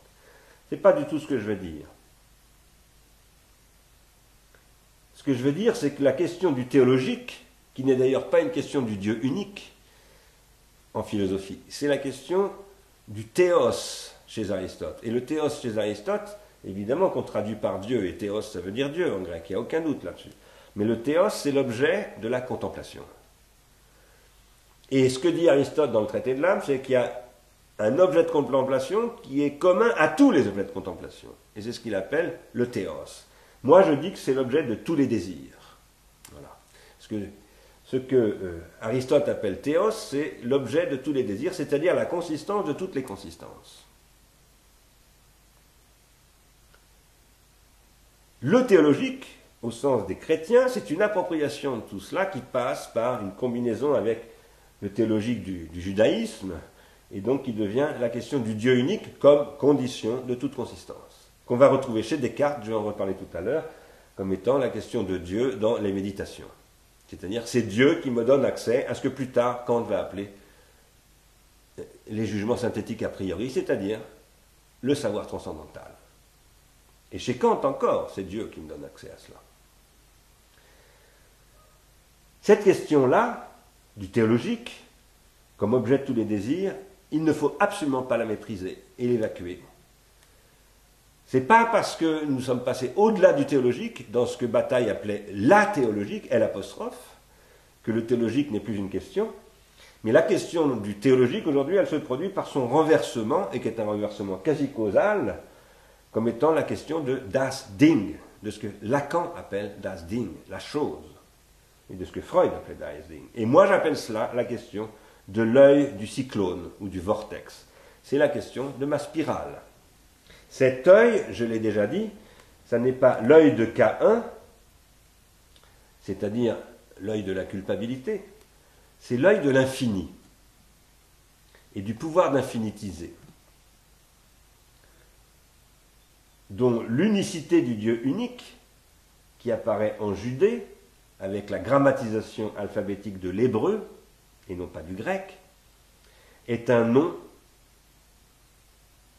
Ce n'est pas du tout ce que je veux dire. Ce que je veux dire, c'est que la question du théologique, qui n'est d'ailleurs pas une question du Dieu unique en philosophie, c'est la question du théos chez Aristote. Et le théos chez Aristote, évidemment qu'on traduit par Dieu, et théos ça veut dire Dieu en grec, il n'y a aucun doute là-dessus. Mais le théos, c'est l'objet de la contemplation. Et ce que dit Aristote dans le traité de l'âme, c'est qu'il y a un objet de contemplation qui est commun à tous les objets de contemplation. Et c'est ce qu'il appelle le théos. Moi, je dis que c'est l'objet de tous les désirs. Voilà. Ce que Aristote appelle théos, c'est l'objet de tous les désirs, c'est-à-dire la consistance de toutes les consistances. Le théologique, au sens des chrétiens, c'est une appropriation de tout cela qui passe par une combinaison avec le théologique du judaïsme, et donc qui devient la question du Dieu unique comme condition de toute consistance, qu'on va retrouver chez Descartes, je vais en reparler tout à l'heure, comme étant la question de Dieu dans les méditations. C'est-à-dire, c'est Dieu qui me donne accès à ce que plus tard Kant va appeler les jugements synthétiques a priori, c'est-à-dire le savoir transcendantal. Et chez Kant encore, c'est Dieu qui me donne accès à cela. Cette question-là, du théologique, comme objet de tous les désirs, il ne faut absolument pas la mépriser et l'évacuer. Ce n'est pas parce que nous sommes passés au-delà du théologique, dans ce que Bataille appelait la théologique, L', que le théologique n'est plus une question, mais la question du théologique, aujourd'hui, elle se produit par son renversement, et qui est un renversement quasi causal, comme étant la question de das Ding, de ce que Lacan appelle das Ding, la chose, et de ce que Freud appelle das Ding. Et moi, j'appelle cela la question de l'œil du cyclone, ou du vortex. C'est la question de ma spirale. Cet œil, je l'ai déjà dit, ça n'est pas l'œil de K1, c'est-à-dire l'œil de la culpabilité, c'est l'œil de l'infini et du pouvoir d'infinitiser, dont l'unicité du Dieu unique, qui apparaît en Judée, avec la grammatisation alphabétique de l'hébreu, et non pas du grec, est un nom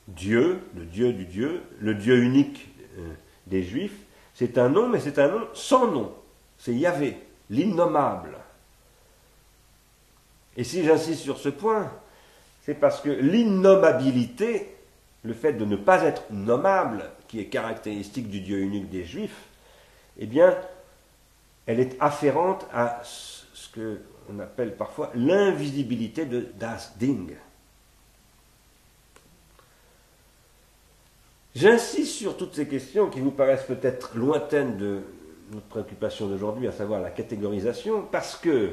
Dieu, le Dieu du Dieu, le Dieu unique des Juifs, c'est un nom, mais c'est un nom sans nom. C'est Yahvé, l'innommable. Et si j'insiste sur ce point, c'est parce que l'innommabilité, le fait de ne pas être nommable, qui est caractéristique du Dieu unique des Juifs, eh bien, elle est afférente à ce qu'on appelle parfois l'invisibilité de Das Ding. J'insiste sur toutes ces questions qui vous paraissent peut-être lointaines de notre préoccupation d'aujourd'hui, à savoir la catégorisation, parce que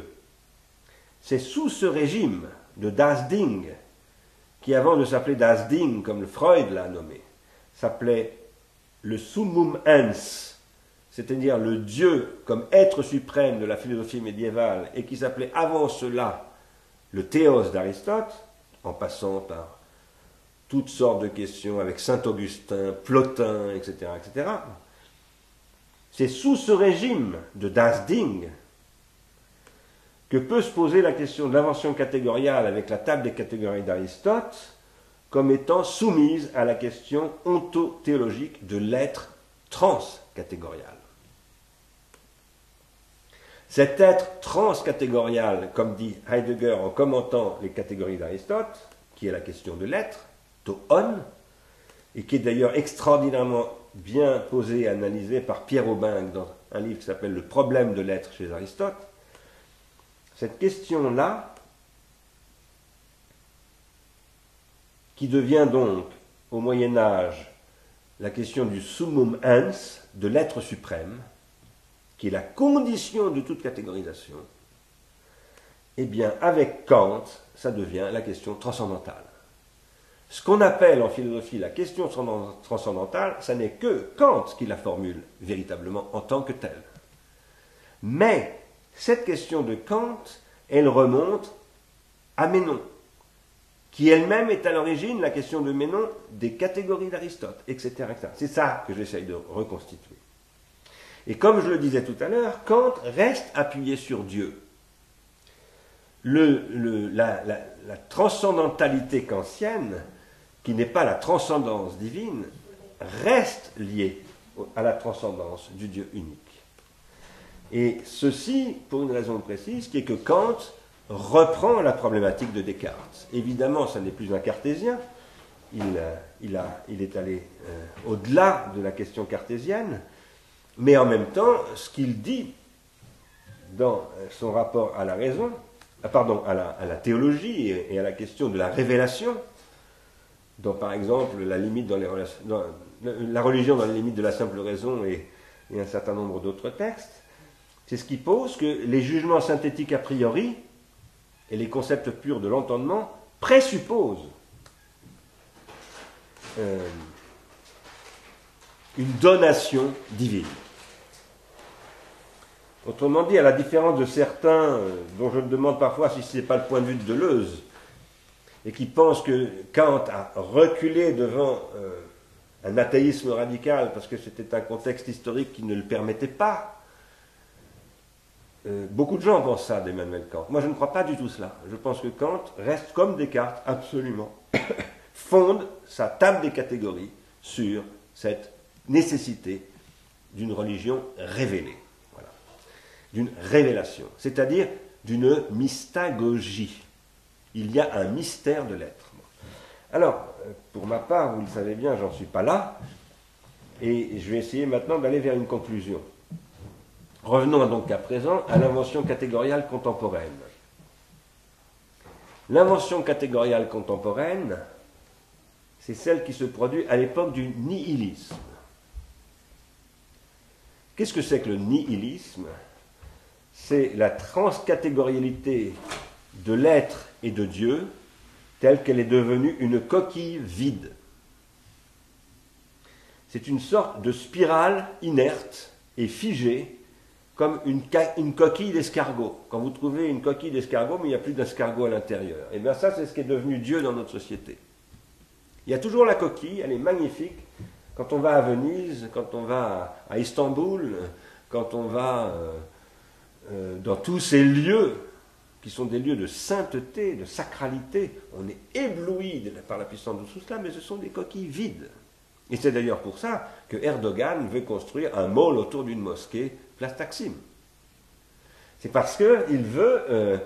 c'est sous ce régime de Das Ding, qui avant de s'appeler Das Ding, comme le Freud l'a nommé, s'appelait le Summum Ens, c'est-à-dire le Dieu comme être suprême de la philosophie médiévale, et qui s'appelait avant cela le Théos d'Aristote, en passant par toutes sortes de questions avec Saint-Augustin, Plotin, etc., etc. C'est sous ce régime de Das Ding que peut se poser la question de l'invention catégoriale avec la table des catégories d'Aristote comme étant soumise à la question ontothéologique de l'être transcatégorial. Cet être transcatégorial, comme dit Heidegger en commentant les catégories d'Aristote, qui est la question de l'être, to on, et qui est d'ailleurs extraordinairement bien posé et analysé par Pierre Aubin dans un livre qui s'appelle Le problème de l'être chez Aristote, cette question-là, qui devient donc au Moyen-Âge la question du summum ens, de l'être suprême, qui est la condition de toute catégorisation, eh bien, avec Kant, ça devient la question transcendantale. Ce qu'on appelle en philosophie la question transcendantale, ça n'est que Kant qui la formule véritablement en tant que telle. Mais cette question de Kant, elle remonte à Ménon, qui elle-même est à l'origine, la question de Ménon, des catégories d'Aristote, etc., etc. C'est ça que j'essaye de reconstituer. Et comme je le disais tout à l'heure, Kant reste appuyé sur Dieu. La transcendantalité kantienne, qui n'est pas la transcendance divine, reste liée à la transcendance du Dieu unique. Et ceci, pour une raison précise, qui est que Kant reprend la problématique de Descartes. Évidemment, ça n'est plus un cartésien, il est allé au-delà de la question cartésienne, mais en même temps, ce qu'il dit dans son rapport à la raison, à la théologie et à la question de la révélation, dans par exemple la limite la religion dans les limites de la simple raison et un certain nombre d'autres textes, c'est ce qui pose que les jugements synthétiques a priori et les concepts purs de l'entendement présupposent une donation divine. Autrement dit, à la différence de certains dont je me demande parfois si ce n'est pas le point de vue de Deleuze, et qui pensent que Kant a reculé devant un athéisme radical parce que c'était un contexte historique qui ne le permettait pas. Beaucoup de gens pensent ça d'Emmanuel Kant. Moi, je ne crois pas du tout cela. Je pense que Kant reste comme Descartes, absolument, fonde sa table des catégories sur cette nécessité d'une religion révélée, voilà, d'une révélation, c'est-à-dire d'une mystagogie. Il y a un mystère de l'être. Alors, pour ma part, vous le savez bien, j'en suis pas là, et je vais essayer maintenant d'aller vers une conclusion. Revenons donc à présent à l'invention catégoriale contemporaine. L'invention catégoriale contemporaine, c'est celle qui se produit à l'époque du nihilisme. Qu'est-ce que c'est que le nihilisme? C'est la transcatégorialité de l'être et de Dieu telle qu'elle est devenue une coquille vide. C'est une sorte de spirale inerte et figée comme une coquille d'escargot. Quand vous trouvez une coquille d'escargot, mais il n'y a plus d'escargot à l'intérieur. Et bien ça, c'est ce qui est devenu Dieu dans notre société. Il y a toujours la coquille, elle est magnifique. Quand on va à Venise, quand on va à Istanbul, quand on va dans tous ces lieux qui sont des lieux de sainteté, de sacralité, on est ébloui par la puissance de tout cela, mais ce sont des coquilles vides. Et c'est d'ailleurs pour ça que Erdogan veut construire un mall autour d'une mosquée, place Taksim. C'est parce qu'il veut,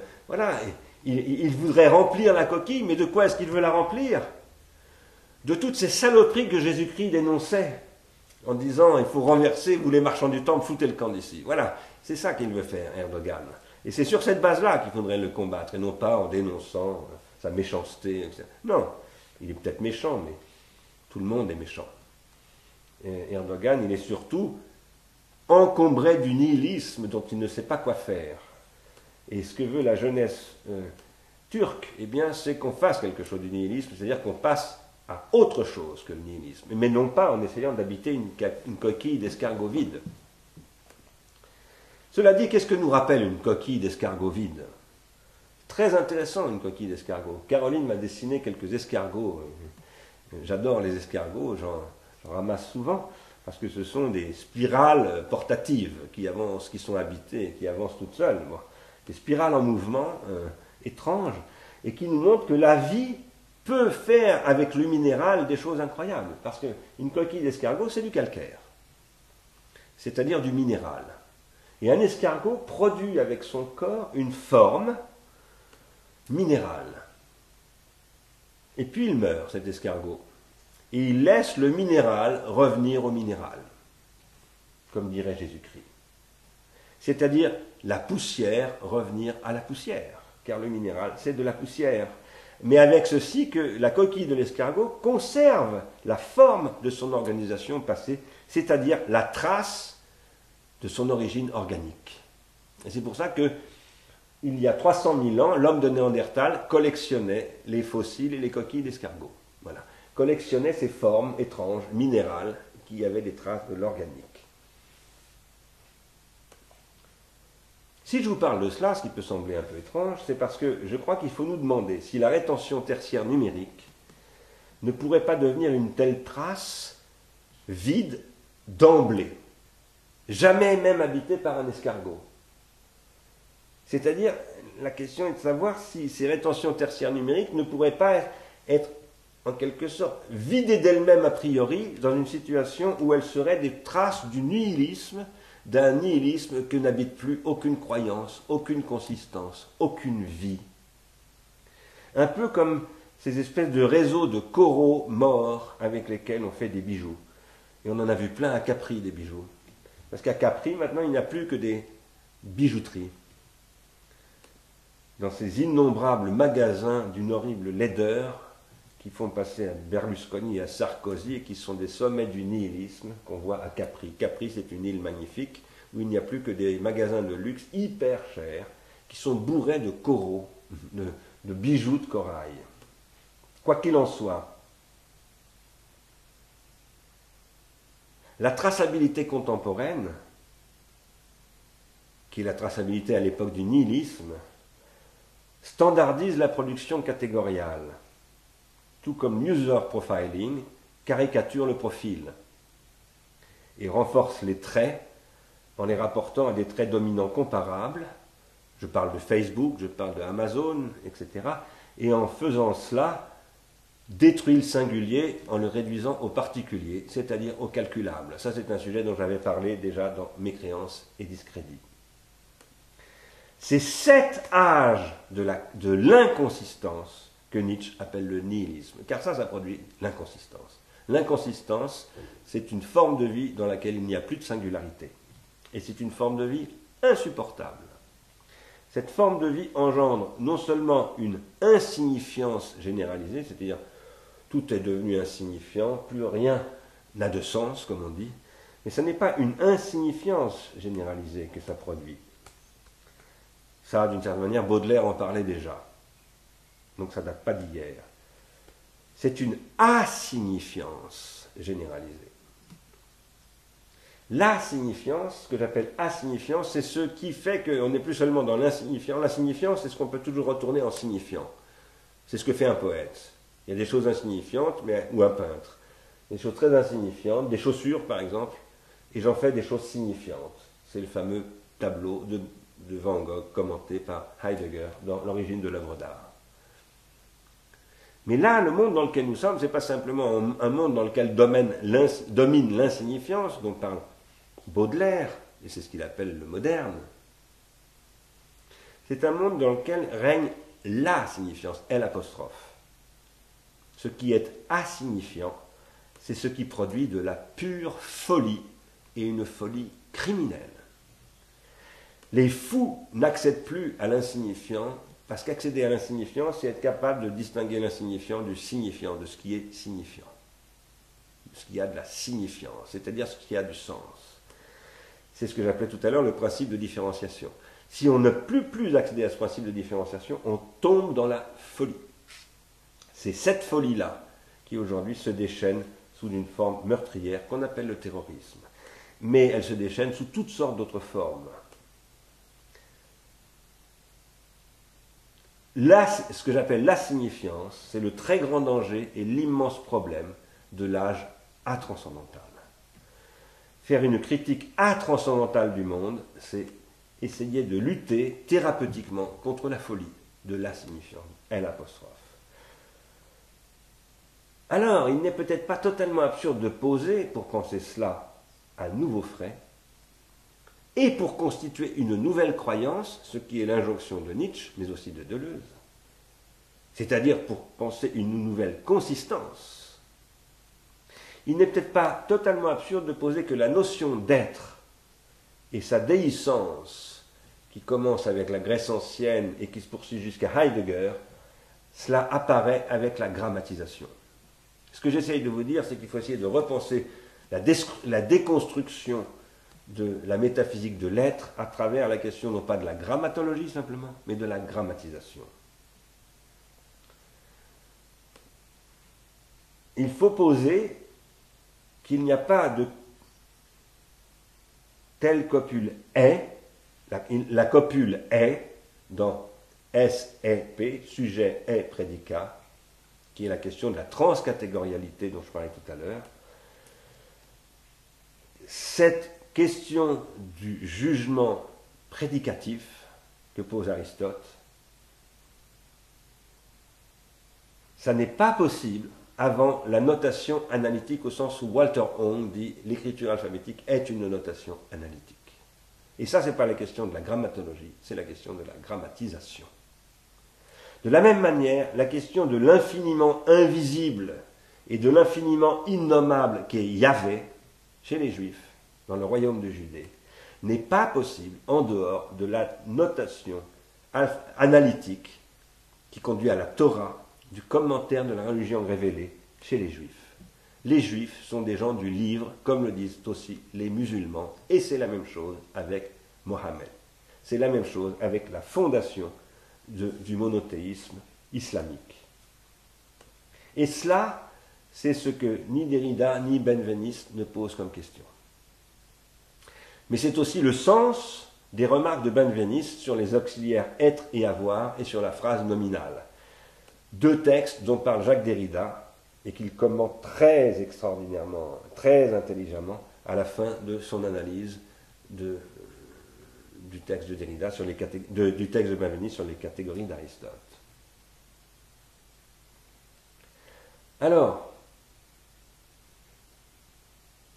Il voudrait remplir la coquille, mais de quoi est-ce qu'il veut la remplir? De toutes ces saloperies que Jésus-Christ dénonçait, en disant, il faut renverser, vous les marchands du temple, foutez le camp d'ici. Voilà, c'est ça qu'il veut faire, Erdogan. Et c'est sur cette base-là qu'il faudrait le combattre, et non pas en dénonçant sa méchanceté, etc. Non, il est peut-être méchant, mais tout le monde est méchant. Et Erdogan, il est surtout encombré du nihilisme dont il ne sait pas quoi faire. Et ce que veut la jeunesse turque, eh bien, c'est qu'on fasse quelque chose du nihilisme, c'est-à-dire qu'on passe à autre chose que le nihilisme, mais non pas en essayant d'habiter une coquille d'escargot vide. Cela dit, qu'est-ce que nous rappelle une coquille d'escargot vide? Très intéressant, une coquille d'escargot. Caroline m'a dessiné quelques escargots. J'adore les escargots, j'en ramasse souvent, parce que ce sont des spirales portatives qui avancent, qui sont habitées, qui avancent toutes seules. Bon. Des spirales en mouvement étranges, et qui nous montrent que la vie peut faire avec le minéral des choses incroyables. Parce qu'une coquille d'escargot, c'est du calcaire, c'est-à-dire du minéral. Et un escargot produit avec son corps une forme minérale. Et puis il meurt, cet escargot. Et il laisse le minéral revenir au minéral, comme dirait Jésus-Christ. C'est-à-dire la poussière revenir à la poussière, car le minéral, c'est de la poussière. Mais avec ceci que la coquille de l'escargot conserve la forme de son organisation passée, c'est-à-dire la trace de son origine organique. Et c'est pour ça que, il y a 300 000 ans, l'homme de Néandertal collectionnait les fossiles et les coquilles d'escargot. Voilà. Collectionnait ces formes étranges, minérales, qui avaient des traces de l'organique. Si je vous parle de cela, ce qui peut sembler un peu étrange, c'est parce que je crois qu'il faut nous demander si la rétention tertiaire numérique ne pourrait pas devenir une telle trace vide d'emblée, jamais même habitée par un escargot. C'est-à-dire, la question est de savoir si ces rétentions tertiaires numériques ne pourraient pas être, en quelque sorte, vidées d'elles-mêmes a priori, dans une situation où elles seraient des traces du nihilisme, d'un nihilisme que n'habite plus aucune croyance, aucune consistance, aucune vie. Un peu comme ces espèces de réseaux de coraux morts avec lesquels on fait des bijoux. Et on en a vu plein à Capri, des bijoux. Parce qu'à Capri, maintenant, il n'y a plus que des bijouteries. Dans ces innombrables magasins d'une horrible laideur qui font passer à Berlusconi et à Sarkozy et qui sont des sommets du nihilisme qu'on voit à Capri. Capri, c'est une île magnifique où il n'y a plus que des magasins de luxe hyper chers qui sont bourrés de coraux, de bijoux de corail. Quoi qu'il en soit, la traçabilité contemporaine, qui est la traçabilité à l'époque du nihilisme, standardise la production catégoriale, tout comme l'user profiling caricature le profil et renforce les traits en les rapportant à des traits dominants comparables. Je parle de Facebook, je parle de Amazon, etc. Et en faisant cela, détruit le singulier en le réduisant au particulier, c'est-à-dire au calculable. Ça, c'est un sujet dont j'avais parlé déjà dans Mécréance et discrédit. C'est cet âge de l'inconsistance que Nietzsche appelle le nihilisme, car ça produit l'inconsistance. L'inconsistance, c'est une forme de vie dans laquelle il n'y a plus de singularité. Et c'est une forme de vie insupportable. Cette forme de vie engendre non seulement une insignifiance généralisée, c'est-à-dire tout est devenu insignifiant, plus rien n'a de sens, comme on dit, mais ce n'est pas une insignifiance généralisée que ça produit. Ça, d'une certaine manière, Baudelaire en parlait déjà. Donc ça ne date pas d'hier. C'est une asignifiance généralisée. L'insignifiance, ce que j'appelle asignifiance, c'est ce qui fait qu'on n'est plus seulement dans l'insignifiant. L'insignifiance, c'est ce qu'on peut toujours retourner en signifiant. C'est ce que fait un poète. Il y a des choses insignifiantes, ou un peintre. Des choses très insignifiantes, des chaussures par exemple, et j'en fais des choses signifiantes. C'est le fameux tableau de Van Gogh commenté par Heidegger dans l'origine de l'œuvre d'art. Mais là, le monde dans lequel nous sommes, ce n'est pas simplement un monde dans lequel domine l'insignifiance, dont parle Baudelaire, et c'est ce qu'il appelle le moderne. C'est un monde dans lequel règne la signifiance, L'. Ce qui est asignifiant, c'est ce qui produit de la pure folie et une folie criminelle. Les fous n'accèdent plus à l'insignifiant, parce qu'accéder à l'insignifiant, c'est être capable de distinguer l'insignifiant du signifiant, de ce qui est signifiant, ce qui a de la signifiance, c'est-à-dire ce qui a du sens. C'est ce que j'appelais tout à l'heure le principe de différenciation. Si on ne peut plus accéder à ce principe de différenciation, on tombe dans la folie. C'est cette folie-là qui aujourd'hui se déchaîne sous une forme meurtrière qu'on appelle le terrorisme. Mais elle se déchaîne sous toutes sortes d'autres formes. Là, ce que j'appelle la signifiance, c'est le très grand danger et l'immense problème de l'âge atranscendantal. Faire une critique atranscendantale du monde, c'est essayer de lutter thérapeutiquement contre la folie de la signifiance, L'. Alors, il n'est peut-être pas totalement absurde de poser, pour penser cela à nouveau frais, et pour constituer une nouvelle croyance, ce qui est l'injonction de Nietzsche, mais aussi de Deleuze, c'est-à-dire pour penser une nouvelle consistance. Il n'est peut-être pas totalement absurde de poser que la notion d'être et sa déhiscence, qui commence avec la Grèce ancienne et qui se poursuit jusqu'à Heidegger, cela apparaît avec la grammatisation. Ce que j'essaye de vous dire, c'est qu'il faut essayer de repenser la déconstruction de la métaphysique de l'être à travers la question non pas de la grammatologie simplement, mais de la grammatisation. Il faut poser qu'il n'y a pas de telle copule est, la copule est dans S-E-P, sujet est prédicat, qui est la question de la transcatégorialité dont je parlais tout à l'heure. Cette question du jugement prédicatif que pose Aristote, ça n'est pas possible avant la notation analytique au sens où Walter Hong dit l'écriture alphabétique est une notation analytique. Et ça, ce n'est pas la question de la grammatologie, c'est la question de la grammatisation. De la même manière, la question de l'infiniment invisible et de l'infiniment innommable qu'est Yahvé, chez les Juifs, dans le royaume de Judée, n'est pas possible en dehors de la notation analytique qui conduit à la Torah, du commentaire de la religion révélée chez les Juifs. Les Juifs sont des gens du livre, comme le disent aussi les musulmans, et c'est la même chose avec Mohammed. C'est la même chose avec la fondation du monothéisme islamique. Et cela, c'est ce que ni Derrida ni Benveniste ne posent comme question. Mais c'est aussi le sens des remarques de Benveniste sur les auxiliaires être et avoir et sur la phrase nominale. Deux textes dont parle Jacques Derrida et qu'il commente très extraordinairement, très intelligemment à la fin de son analyse du texte de Derrida sur du texte de Benveniste sur les catégories d'Aristote. Alors,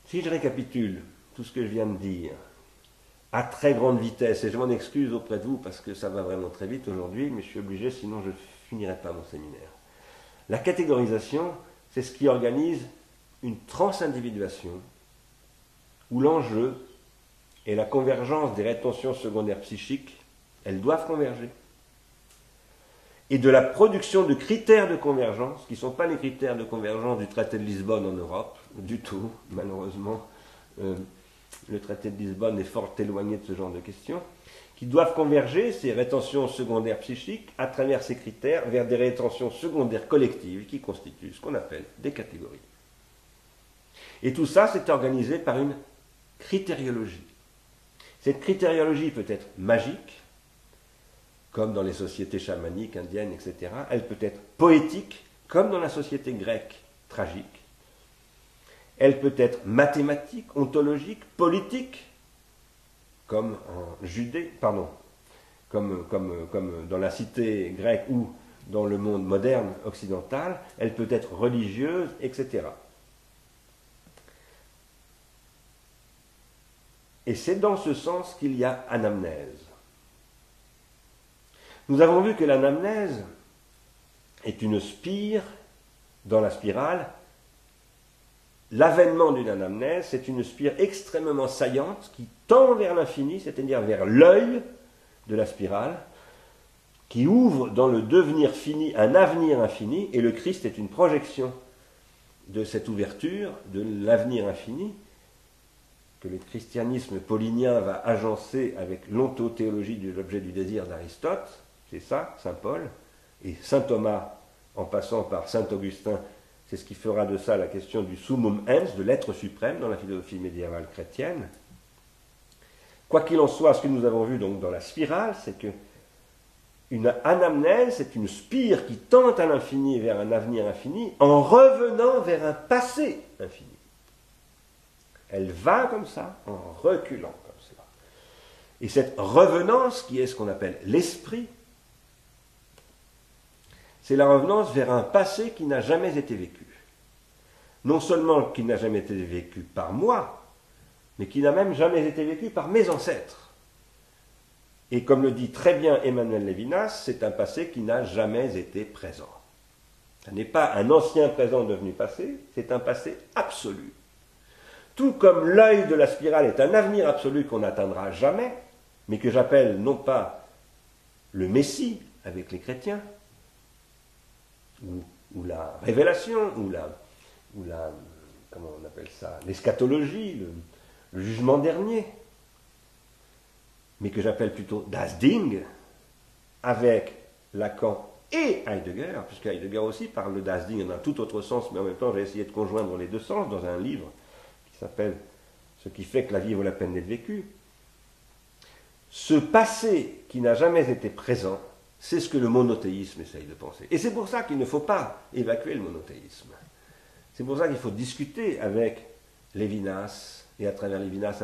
si je récapitule tout ce que je viens de dire à très grande vitesse, et je m'en excuse auprès de vous parce que ça va vraiment très vite aujourd'hui, mais je suis obligé, sinon je ne finirai pas mon séminaire. La catégorisation, c'est ce qui organise une transindividuation où l'enjeu est la convergence des rétentions secondaires psychiques, elles doivent converger, et de la production de critères de convergence, qui ne sont pas les critères de convergence du traité de Lisbonne en Europe, du tout, malheureusement. Le traité de Lisbonne est fort éloigné de ce genre de questions, qui doivent converger, ces rétentions secondaires psychiques, à travers ces critères, vers des rétentions secondaires collectives qui constituent ce qu'on appelle des catégories. Et tout ça, c'est organisé par une critériologie. Cette critériologie peut être magique, comme dans les sociétés chamaniques, indiennes, etc. Elle peut être poétique, comme dans la société grecque tragique. Elle peut être mathématique, ontologique, politique, comme en Judée, comme dans la cité grecque ou dans le monde moderne occidental. Elle peut être religieuse, etc. Et c'est dans ce sens qu'il y a anamnèse. Nous avons vu que l'anamnèse est une spire dans la spirale. L'avènement d'une anamnèse, c'est une spire extrêmement saillante qui tend vers l'infini, c'est-à-dire vers l'œil de la spirale, qui ouvre dans le devenir fini un avenir infini, et le Christ est une projection de cette ouverture, de l'avenir infini, que le christianisme paulinien va agencer avec l'ontothéologie de l'objet du désir d'Aristote, c'est ça, saint Paul, et saint Thomas, en passant par saint Augustin, c'est ce qui fera de ça la question du summum ens, de l'être suprême dans la philosophie médiévale chrétienne. Quoi qu'il en soit, ce que nous avons vu donc dans la spirale, c'est que une anamnèse, c'est une spire qui tente à l'infini vers un avenir infini en revenant vers un passé infini. Elle va comme ça, en reculant comme cela. Et cette revenance, qui est ce qu'on appelle l'esprit, c'est la revenance vers un passé qui n'a jamais été vécu. Non seulement qui n'a jamais été vécu par moi, mais qui n'a même jamais été vécu par mes ancêtres. Et comme le dit très bien Emmanuel Levinas, c'est un passé qui n'a jamais été présent. Ce n'est pas un ancien présent devenu passé, c'est un passé absolu. Tout comme l'œil de la spirale est un avenir absolu qu'on n'atteindra jamais, mais que j'appelle non pas le Messie avec les chrétiens, ou la révélation, ou la comment on appelle ça, l'eschatologie, le jugement dernier, mais que j'appelle plutôt das Ding, avec Lacan et Heidegger, puisque Heidegger aussi parle de das Ding dans un tout autre sens, mais en même temps j'ai essayé de conjoindre les deux sens dans un livre qui s'appelle « Ce qui fait que la vie vaut la peine d'être vécue ». Ce passé qui n'a jamais été présent, c'est ce que le monothéisme essaye de penser. Et c'est pour ça qu'il ne faut pas évacuer le monothéisme. C'est pour ça qu'il faut discuter avec Lévinas, et à travers Lévinas,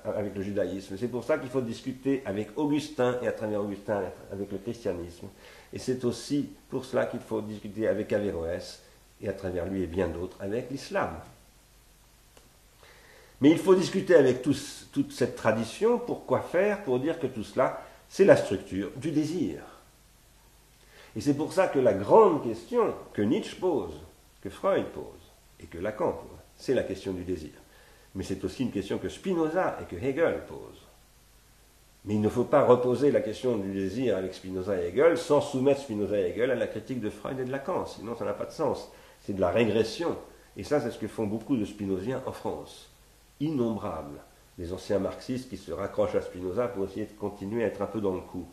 avec le judaïsme. C'est pour ça qu'il faut discuter avec Augustin, et à travers Augustin, avec le christianisme. Et c'est aussi pour cela qu'il faut discuter avec Averroès, et à travers lui et bien d'autres, avec l'islam. Mais il faut discuter avec toute cette tradition. Pourquoi faire? Pour dire que tout cela, c'est la structure du désir. Et c'est pour ça que la grande question que Nietzsche pose, que Freud pose, et que Lacan pose, c'est la question du désir. Mais c'est aussi une question que Spinoza et que Hegel posent. Mais il ne faut pas reposer la question du désir avec Spinoza et Hegel sans soumettre Spinoza et Hegel à la critique de Freud et de Lacan, sinon ça n'a pas de sens. C'est de la régression. Et ça, c'est ce que font beaucoup de spinoziens en France. Innombrables. Les anciens marxistes qui se raccrochent à Spinoza pour essayer de continuer à être un peu dans le coup.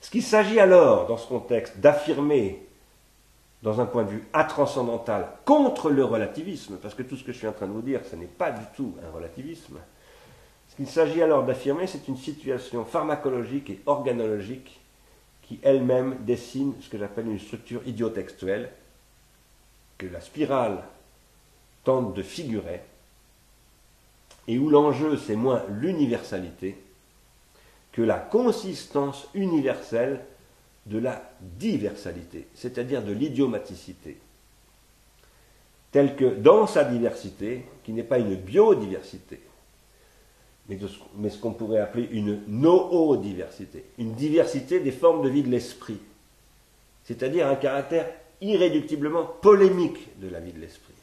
Ce qu'il s'agit alors, dans ce contexte, d'affirmer, dans un point de vue atranscendantal, contre le relativisme, parce que tout ce que je suis en train de vous dire, ce n'est pas du tout un relativisme, ce qu'il s'agit alors d'affirmer, c'est une situation pharmacologique et organologique qui elle-même dessine ce que j'appelle une structure idiotextuelle, que la spirale tente de figurer, et où l'enjeu, c'est moins l'universalité que la consistance universelle de la diversalité, c'est-à-dire de l'idiomaticité, telle que dans sa diversité, qui n'est pas une biodiversité, mais ce qu'on pourrait appeler une noodiversité, une diversité des formes de vie de l'esprit, c'est-à-dire un caractère irréductiblement polémique de la vie de l'esprit.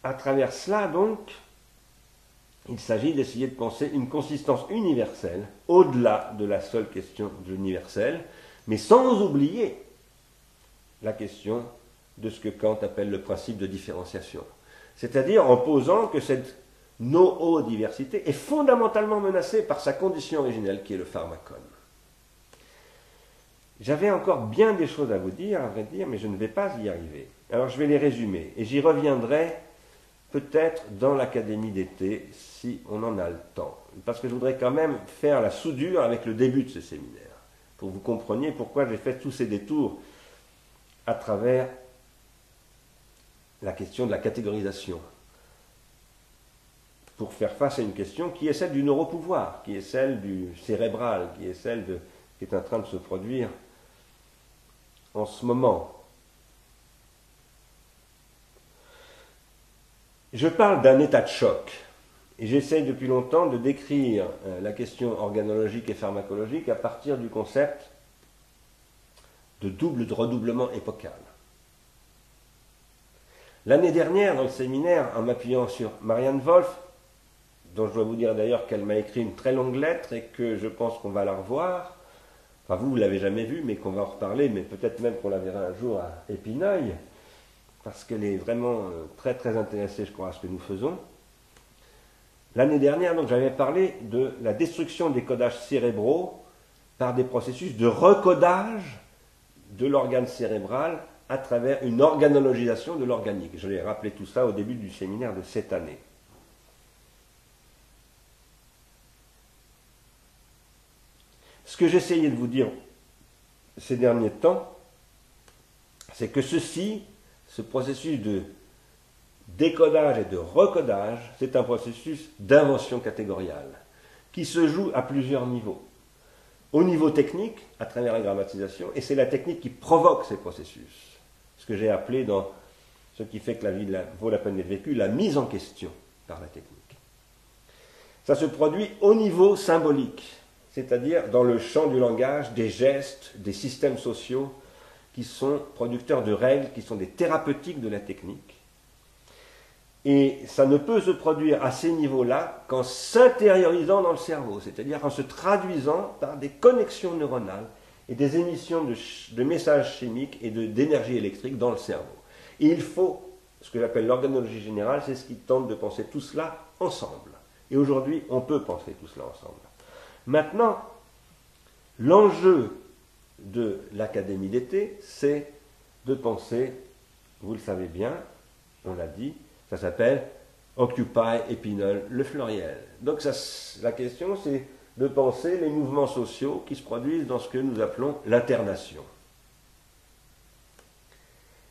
À travers cela, donc, il s'agit d'essayer de penser une consistance universelle, au-delà de la seule question de l'universel, mais sans oublier la question de ce que Kant appelle le principe de différenciation. C'est-à-dire en posant que cette noodiversité est fondamentalement menacée par sa condition originelle, qui est le pharmacone. J'avais encore bien des choses à vous dire, à vrai dire, mais je ne vais pas y arriver. Alors je vais les résumer, et j'y reviendrai peut-être dans l'académie d'été, si on en a le temps. Parce que je voudrais quand même faire la soudure avec le début de ce séminaire, pour que vous compreniez pourquoi j'ai fait tous ces détours à travers la question de la catégorisation, pour faire face à une question qui est celle du neuropouvoir, qui est celle du cérébral, qui est celle qui est en train de se produire en ce moment. Je parle d'un état de choc, Et j'essaye depuis longtemps de décrire la question organologique et pharmacologique à partir du concept de redoublement épocal. L'année dernière, dans le séminaire, en m'appuyant sur Marianne Wolf, dont je dois vous dire d'ailleurs qu'elle m'a écrit une très longue lettre et que je pense qu'on va la revoir, enfin vous ne l'avez jamais vue, mais qu'on va en reparler, mais peut-être même qu'on la verra un jour à Épineuil, parce qu'elle est vraiment très très intéressée, je crois, à ce que nous faisons. L'année dernière, donc, j'avais parlé de la destruction des codages cérébraux par des processus de recodage de l'organe cérébral à travers une organologisation de l'organique. Je l'ai rappelé tout ça au début du séminaire de cette année. Ce que j'essayais de vous dire ces derniers temps, c'est que ce processus de décodage et de recodage, c'est un processus d'invention catégoriale qui se joue à plusieurs niveaux. Au niveau technique, à travers la grammatisation, et c'est la technique qui provoque ces processus. Ce que j'ai appelé dans ce qui fait que la vie vaut la peine d'être vécue, la mise en question par la technique. Ça se produit au niveau symbolique, c'est-à-dire dans le champ du langage, des gestes, des systèmes sociaux qui sont producteurs de règles, qui sont des thérapeutiques de la technique. Et ça ne peut se produire à ces niveaux-là qu'en s'intériorisant dans le cerveau, c'est-à-dire en se traduisant par des connexions neuronales et des émissions de messages chimiques et d'énergie électrique dans le cerveau. Et il faut, ce que j'appelle l'organologie générale, c'est ce qui tente de penser tout cela ensemble. Et aujourd'hui, on peut penser tout cela ensemble. Maintenant, l'enjeu de l'Académie d'été, c'est de penser, vous le savez bien, on l'a dit, ça s'appelle Occupy Épineuil le Fleuriel. Donc la question, c'est de penser les mouvements sociaux qui se produisent dans ce que nous appelons l'internation.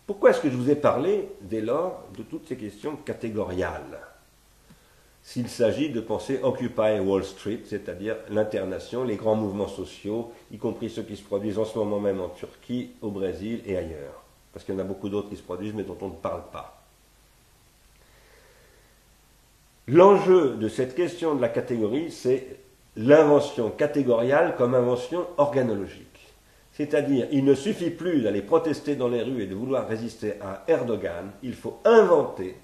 Pourquoi est-ce que je vous ai parlé, dès lors, de toutes ces questions catégoriales, s'il s'agit de penser Occupy Wall Street, c'est-à-dire l'internation, les grands mouvements sociaux, y compris ceux qui se produisent en ce moment même en Turquie, au Brésil et ailleurs. Parce qu'il y en a beaucoup d'autres qui se produisent, mais dont on ne parle pas. L'enjeu de cette question de la catégorie, c'est l'invention catégoriale comme invention organologique. C'est-à-dire, il ne suffit plus d'aller protester dans les rues et de vouloir résister à Erdogan, il faut inventer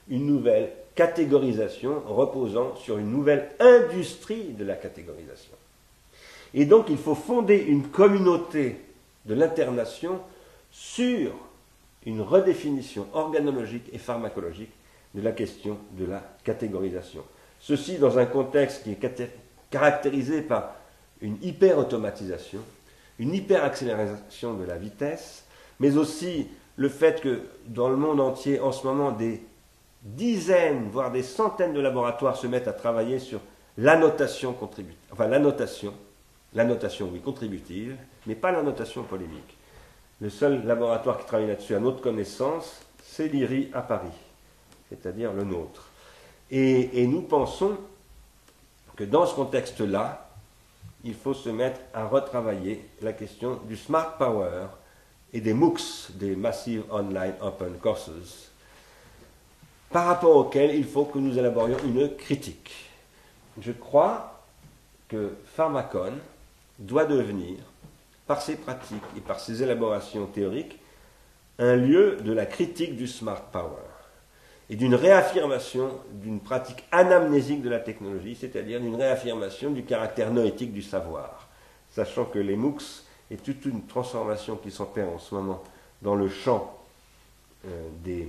une nouvelle catégorisation reposant sur une nouvelle industrie de la catégorisation. Et donc, il faut fonder une communauté de l'internation sur une redéfinition organologique et pharmacologique de la question de la catégorisation. Ceci dans un contexte qui est caractérisé par une hyper-automatisation, une hyper-accélération de la vitesse, mais aussi le fait que dans le monde entier, en ce moment, des dizaines, voire des centaines de laboratoires se mettent à travailler sur l'annotation contributive, enfin l'annotation oui, contributive, mais pas l'annotation polémique. Le seul laboratoire qui travaille là-dessus à notre connaissance, c'est l'IRI à Paris, c'est-à-dire le nôtre. Et nous pensons que dans ce contexte-là, il faut se mettre à retravailler la question du smart power et des MOOCs, des Massive Online Open Courses, par rapport auxquels il faut que nous élaborions une critique. Je crois que Pharmacon doit devenir, par ses pratiques et par ses élaborations théoriques, un lieu de la critique du smart power et d'une réaffirmation d'une pratique anamnésique de la technologie, c'est-à-dire d'une réaffirmation du caractère noétique du savoir, sachant que les MOOCs et toute une transformation qui s'opère en ce moment dans le champ des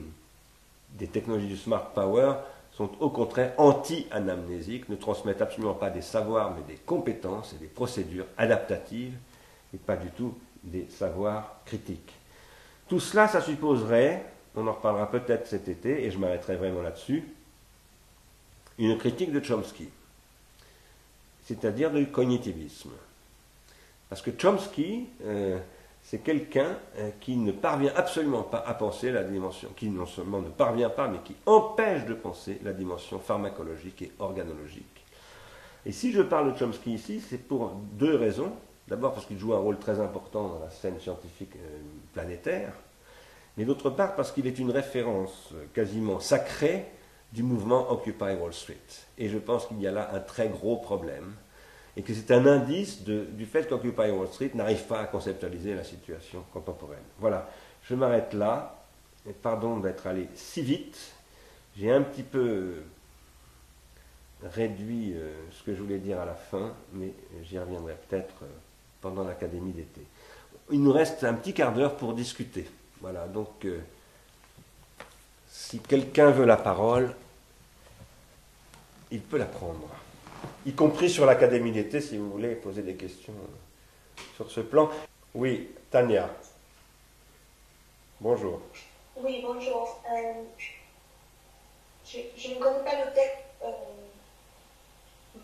technologies du smart power sont au contraire anti-anamnésiques, ne transmettent absolument pas des savoirs, mais des compétences et des procédures adaptatives, et pas du tout des savoirs critiques. Tout cela, ça supposerait, on en reparlera peut-être cet été, et je m'arrêterai vraiment là-dessus, une critique de Chomsky, c'est-à-dire du cognitivisme. Parce que Chomsky, c'est quelqu'un qui ne parvient absolument pas à penser la dimension, qui non seulement ne parvient pas, mais qui empêche de penser la dimension pharmacologique et organologique. Et si je parle de Chomsky ici, c'est pour deux raisons. D'abord parce qu'il joue un rôle très important dans la scène scientifique planétaire, mais d'autre part parce qu'il est une référence quasiment sacrée du mouvement Occupy Wall Street. Et je pense qu'il y a là un très gros problème, et que c'est un indice du fait qu'Occupy Wall Street n'arrive pas à conceptualiser la situation contemporaine. Voilà, je m'arrête là, et pardon d'être allé si vite, j'ai un petit peu réduit ce que je voulais dire à la fin, mais j'y reviendrai peut-être pendant l'académie d'été. Il nous reste un petit quart d'heure pour discuter. Voilà, donc si quelqu'un veut la parole, il peut la prendre. Y compris sur l'académie d'été, si vous voulez poser des questions sur ce plan. Oui, Tania. Bonjour. Oui, bonjour. Je ne connais pas le texte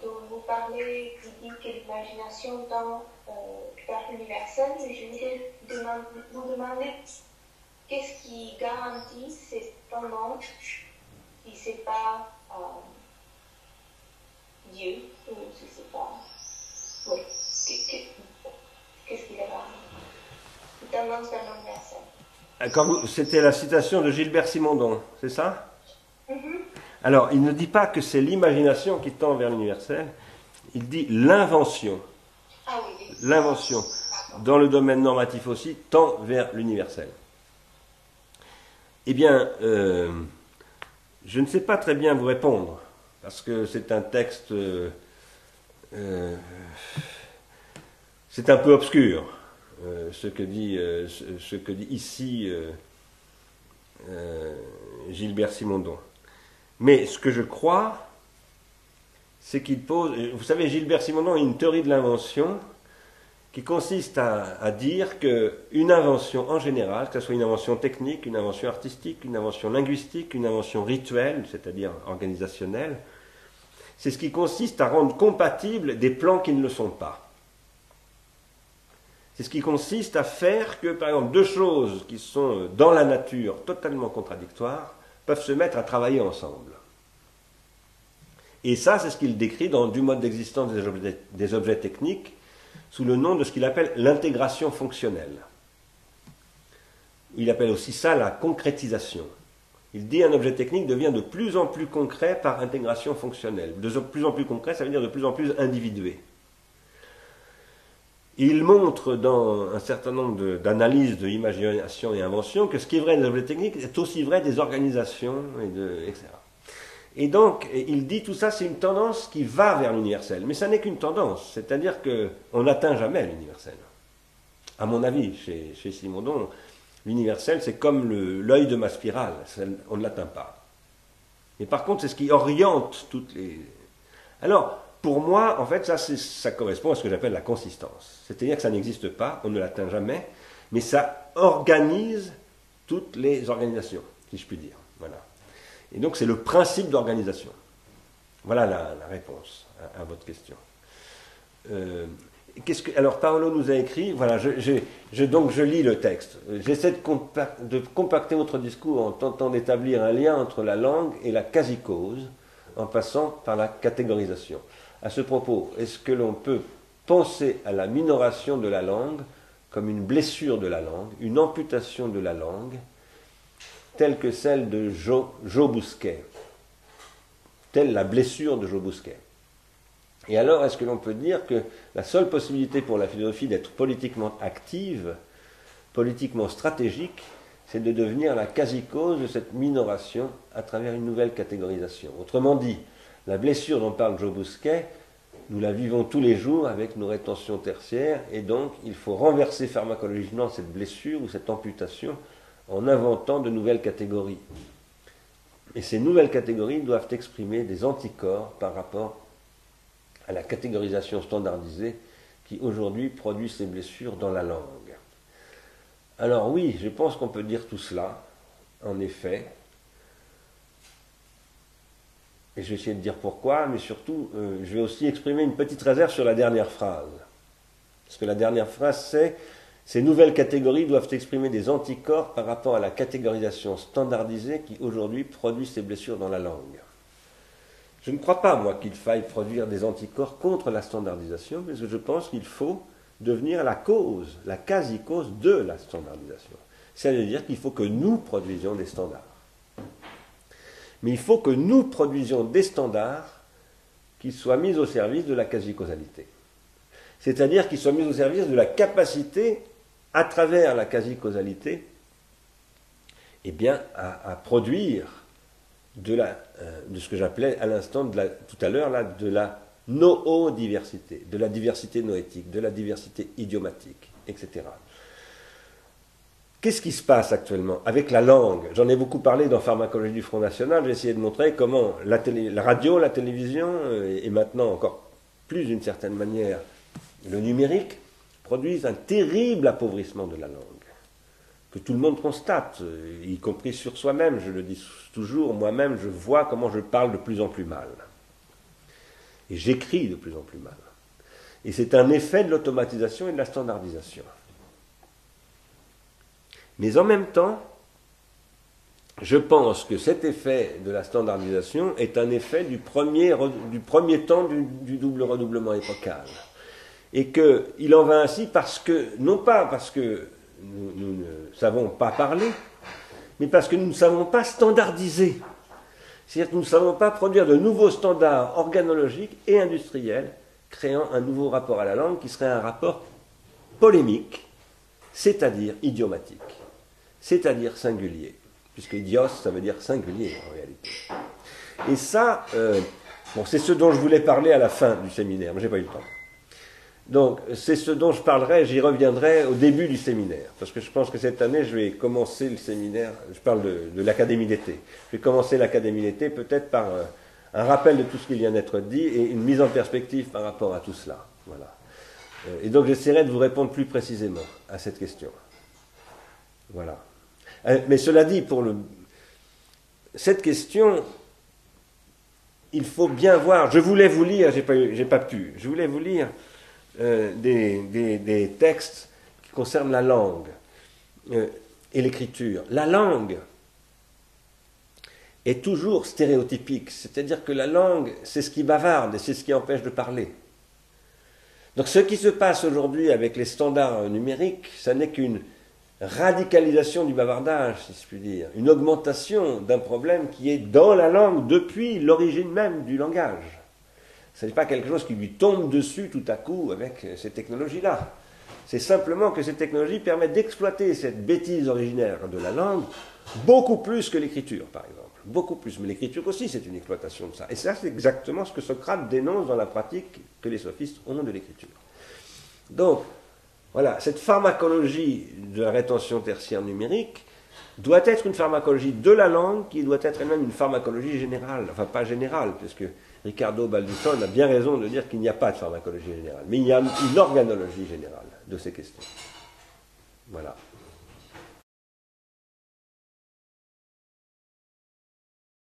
dont vous parlez, qui dit que l'imagination tend vers l'universel, mais je voulais vous demander qu'est-ce qui garantit cette tendance si ce n'est pas Dieu, ou si ce n'est pas... Oui, qu'est-ce qui la garantit? Une tendance vers l'universel. C'était la citation de Gilbert Simondon, c'est ça? Mm-hmm. Alors, il ne dit pas que c'est l'imagination qui tend vers l'universel, il dit l'invention. Ah oui. L'invention, dans le domaine normatif aussi, tend vers l'universel. Eh bien, je ne sais pas très bien vous répondre, parce que c'est un texte... c'est un peu obscur, ce que dit ici Gilbert Simondon. Mais ce que je crois, c'est qu'il pose... Vous savez, Gilbert Simondon a une théorie de l'invention qui consiste à dire qu'une invention en général, que ce soit une invention technique, une invention artistique, une invention linguistique, une invention rituelle, c'est-à-dire organisationnelle, c'est ce qui consiste à rendre compatibles des plans qui ne le sont pas. C'est ce qui consiste à faire que, par exemple, deux choses qui sont dans la nature totalement contradictoires peuvent se mettre à travailler ensemble. Et ça, c'est ce qu'il décrit dans Du mode d'existence des objets techniques, sous le nom de ce qu'il appelle l'intégration fonctionnelle. Il appelle aussi ça la concrétisation. Il dit qu'un objet technique devient de plus en plus concret par intégration fonctionnelle. De plus en plus concret, ça veut dire de plus en plus individué. Il montre dans un certain nombre d'analyses de imagination et invention que ce qui est vrai des objets techniques est aussi vrai des organisations, etc. Et donc, il dit tout ça, c'est une tendance qui va vers l'universel. Mais ça n'est qu'une tendance, c'est-à-dire qu'on n'atteint jamais l'universel. À mon avis, chez Simondon, l'universel, c'est comme l'œil de ma spirale, on ne l'atteint pas. Mais par contre, c'est ce qui oriente toutes les... Alors, pour moi, en fait, ça correspond à ce que j'appelle la consistance. C'est-à-dire que ça n'existe pas, on ne l'atteint jamais, mais ça organise toutes les organisations, si je puis dire. Voilà. Et donc, c'est le principe d'organisation. Voilà la réponse à votre question. Alors, Paolo nous a écrit, voilà, donc je lis le texte. J'essaie de compacter votre discours en tentant d'établir un lien entre la langue et la quasi-cause, en passant par la catégorisation. À ce propos, est-ce que l'on peut penser à la minoration de la langue comme une blessure de la langue, une amputation de la langue, telle que celle de Jo Bousquet, telle la blessure de Jo Bousquet? Et alors, est-ce que l'on peut dire que la seule possibilité pour la philosophie d'être politiquement active, politiquement stratégique, c'est de devenir la quasi-cause de cette minoration à travers une nouvelle catégorisation? Autrement dit, la blessure dont parle Jo Bousquet, nous la vivons tous les jours avec nos rétentions tertiaires, et donc il faut renverser pharmacologiquement cette blessure ou cette amputation en inventant de nouvelles catégories. Et ces nouvelles catégories doivent exprimer des anticorps par rapport à la catégorisation standardisée qui aujourd'hui produit ces blessures dans la langue. Alors oui, je pense qu'on peut dire tout cela, en effet, et je vais essayer de dire pourquoi, mais surtout, je vais aussi exprimer une petite réserve sur la dernière phrase. Parce que la dernière phrase, c'est « Ces nouvelles catégories doivent exprimer des anticorps par rapport à la catégorisation standardisée qui aujourd'hui produit ces blessures dans la langue. » Je ne crois pas, moi, qu'il faille produire des anticorps contre la standardisation, parce que je pense qu'il faut devenir la cause, la quasi-cause de la standardisation. C'est-à-dire qu'il faut que nous produisions des standards. Mais il faut que nous produisions des standards qui soient mis au service de la quasi-causalité. C'est-à-dire qu'ils soient mis au service de la capacité, à travers la quasi-causalité, eh bien, à produire de ce que j'appelais à l'instant, tout à l'heure, de la noodiversité, de la diversité noétique, de la diversité idiomatique, etc. Qu'est-ce qui se passe actuellement avec la langue? J'en ai beaucoup parlé dans Pharmacologie du Front National. J'ai essayé de montrer comment la radio, la télévision, et maintenant encore plus d'une certaine manière le numérique, produisent un terrible appauvrissement de la langue, que tout le monde constate, y compris sur soi-même. Je le dis toujours, moi-même, je vois comment je parle de plus en plus mal. Et j'écris de plus en plus mal. Et c'est un effet de l'automatisation et de la standardisation. Mais en même temps, je pense que cet effet de la standardisation est un effet du premier temps du double redoublement épocal. Et qu'il en va ainsi non pas parce que nous ne savons pas parler, mais parce que nous ne savons pas standardiser. C'est-à-dire que nous ne savons pas produire de nouveaux standards organologiques et industriels, créant un nouveau rapport à la langue qui serait un rapport polémique, c'est-à-dire idiomatique, c'est-à-dire singulier, puisque idios, ça veut dire singulier en réalité. Et ça, c'est ce dont je voulais parler à la fin du séminaire, mais je n'ai pas eu le temps. Donc, c'est ce dont je parlerai, j'y reviendrai au début du séminaire, parce que je pense que cette année, je vais commencer le séminaire, je parle de l'Académie d'été. Je vais commencer l'Académie d'été peut-être par un rappel de tout ce qui vient d'être dit et une mise en perspective par rapport à tout cela. Voilà. Et donc, j'essaierai de vous répondre plus précisément à cette question. Voilà. Mais cela dit, cette question, il faut bien voir, je voulais vous lire, j'ai pas pu, je voulais vous lire des textes qui concernent la langue et l'écriture. La langue est toujours stéréotypique, c'est-à-dire que la langue, c'est ce qui bavarde et c'est ce qui empêche de parler. Donc ce qui se passe aujourd'hui avec les standards numériques, ça n'est qu'une radicalisation du bavardage, si je puis dire, une augmentation d'un problème qui est dans la langue depuis l'origine même du langage. Ce n'est pas quelque chose qui lui tombe dessus tout à coup avec ces technologies-là. C'est simplement que ces technologies permettent d'exploiter cette bêtise originaire de la langue beaucoup plus que l'écriture, par exemple. Beaucoup plus. Mais l'écriture aussi, c'est une exploitation de ça. Et ça, c'est exactement ce que Socrate dénonce dans la pratique que les sophistes ont de l'écriture. Donc, voilà, cette pharmacologie de la rétention tertiaire numérique doit être une pharmacologie de la langue qui doit être elle-même une pharmacologie générale. Enfin, pas générale, parce que Riccardo Baldusson a bien raison de dire qu'il n'y a pas de pharmacologie générale, mais il y a une organologie générale de ces questions. Voilà.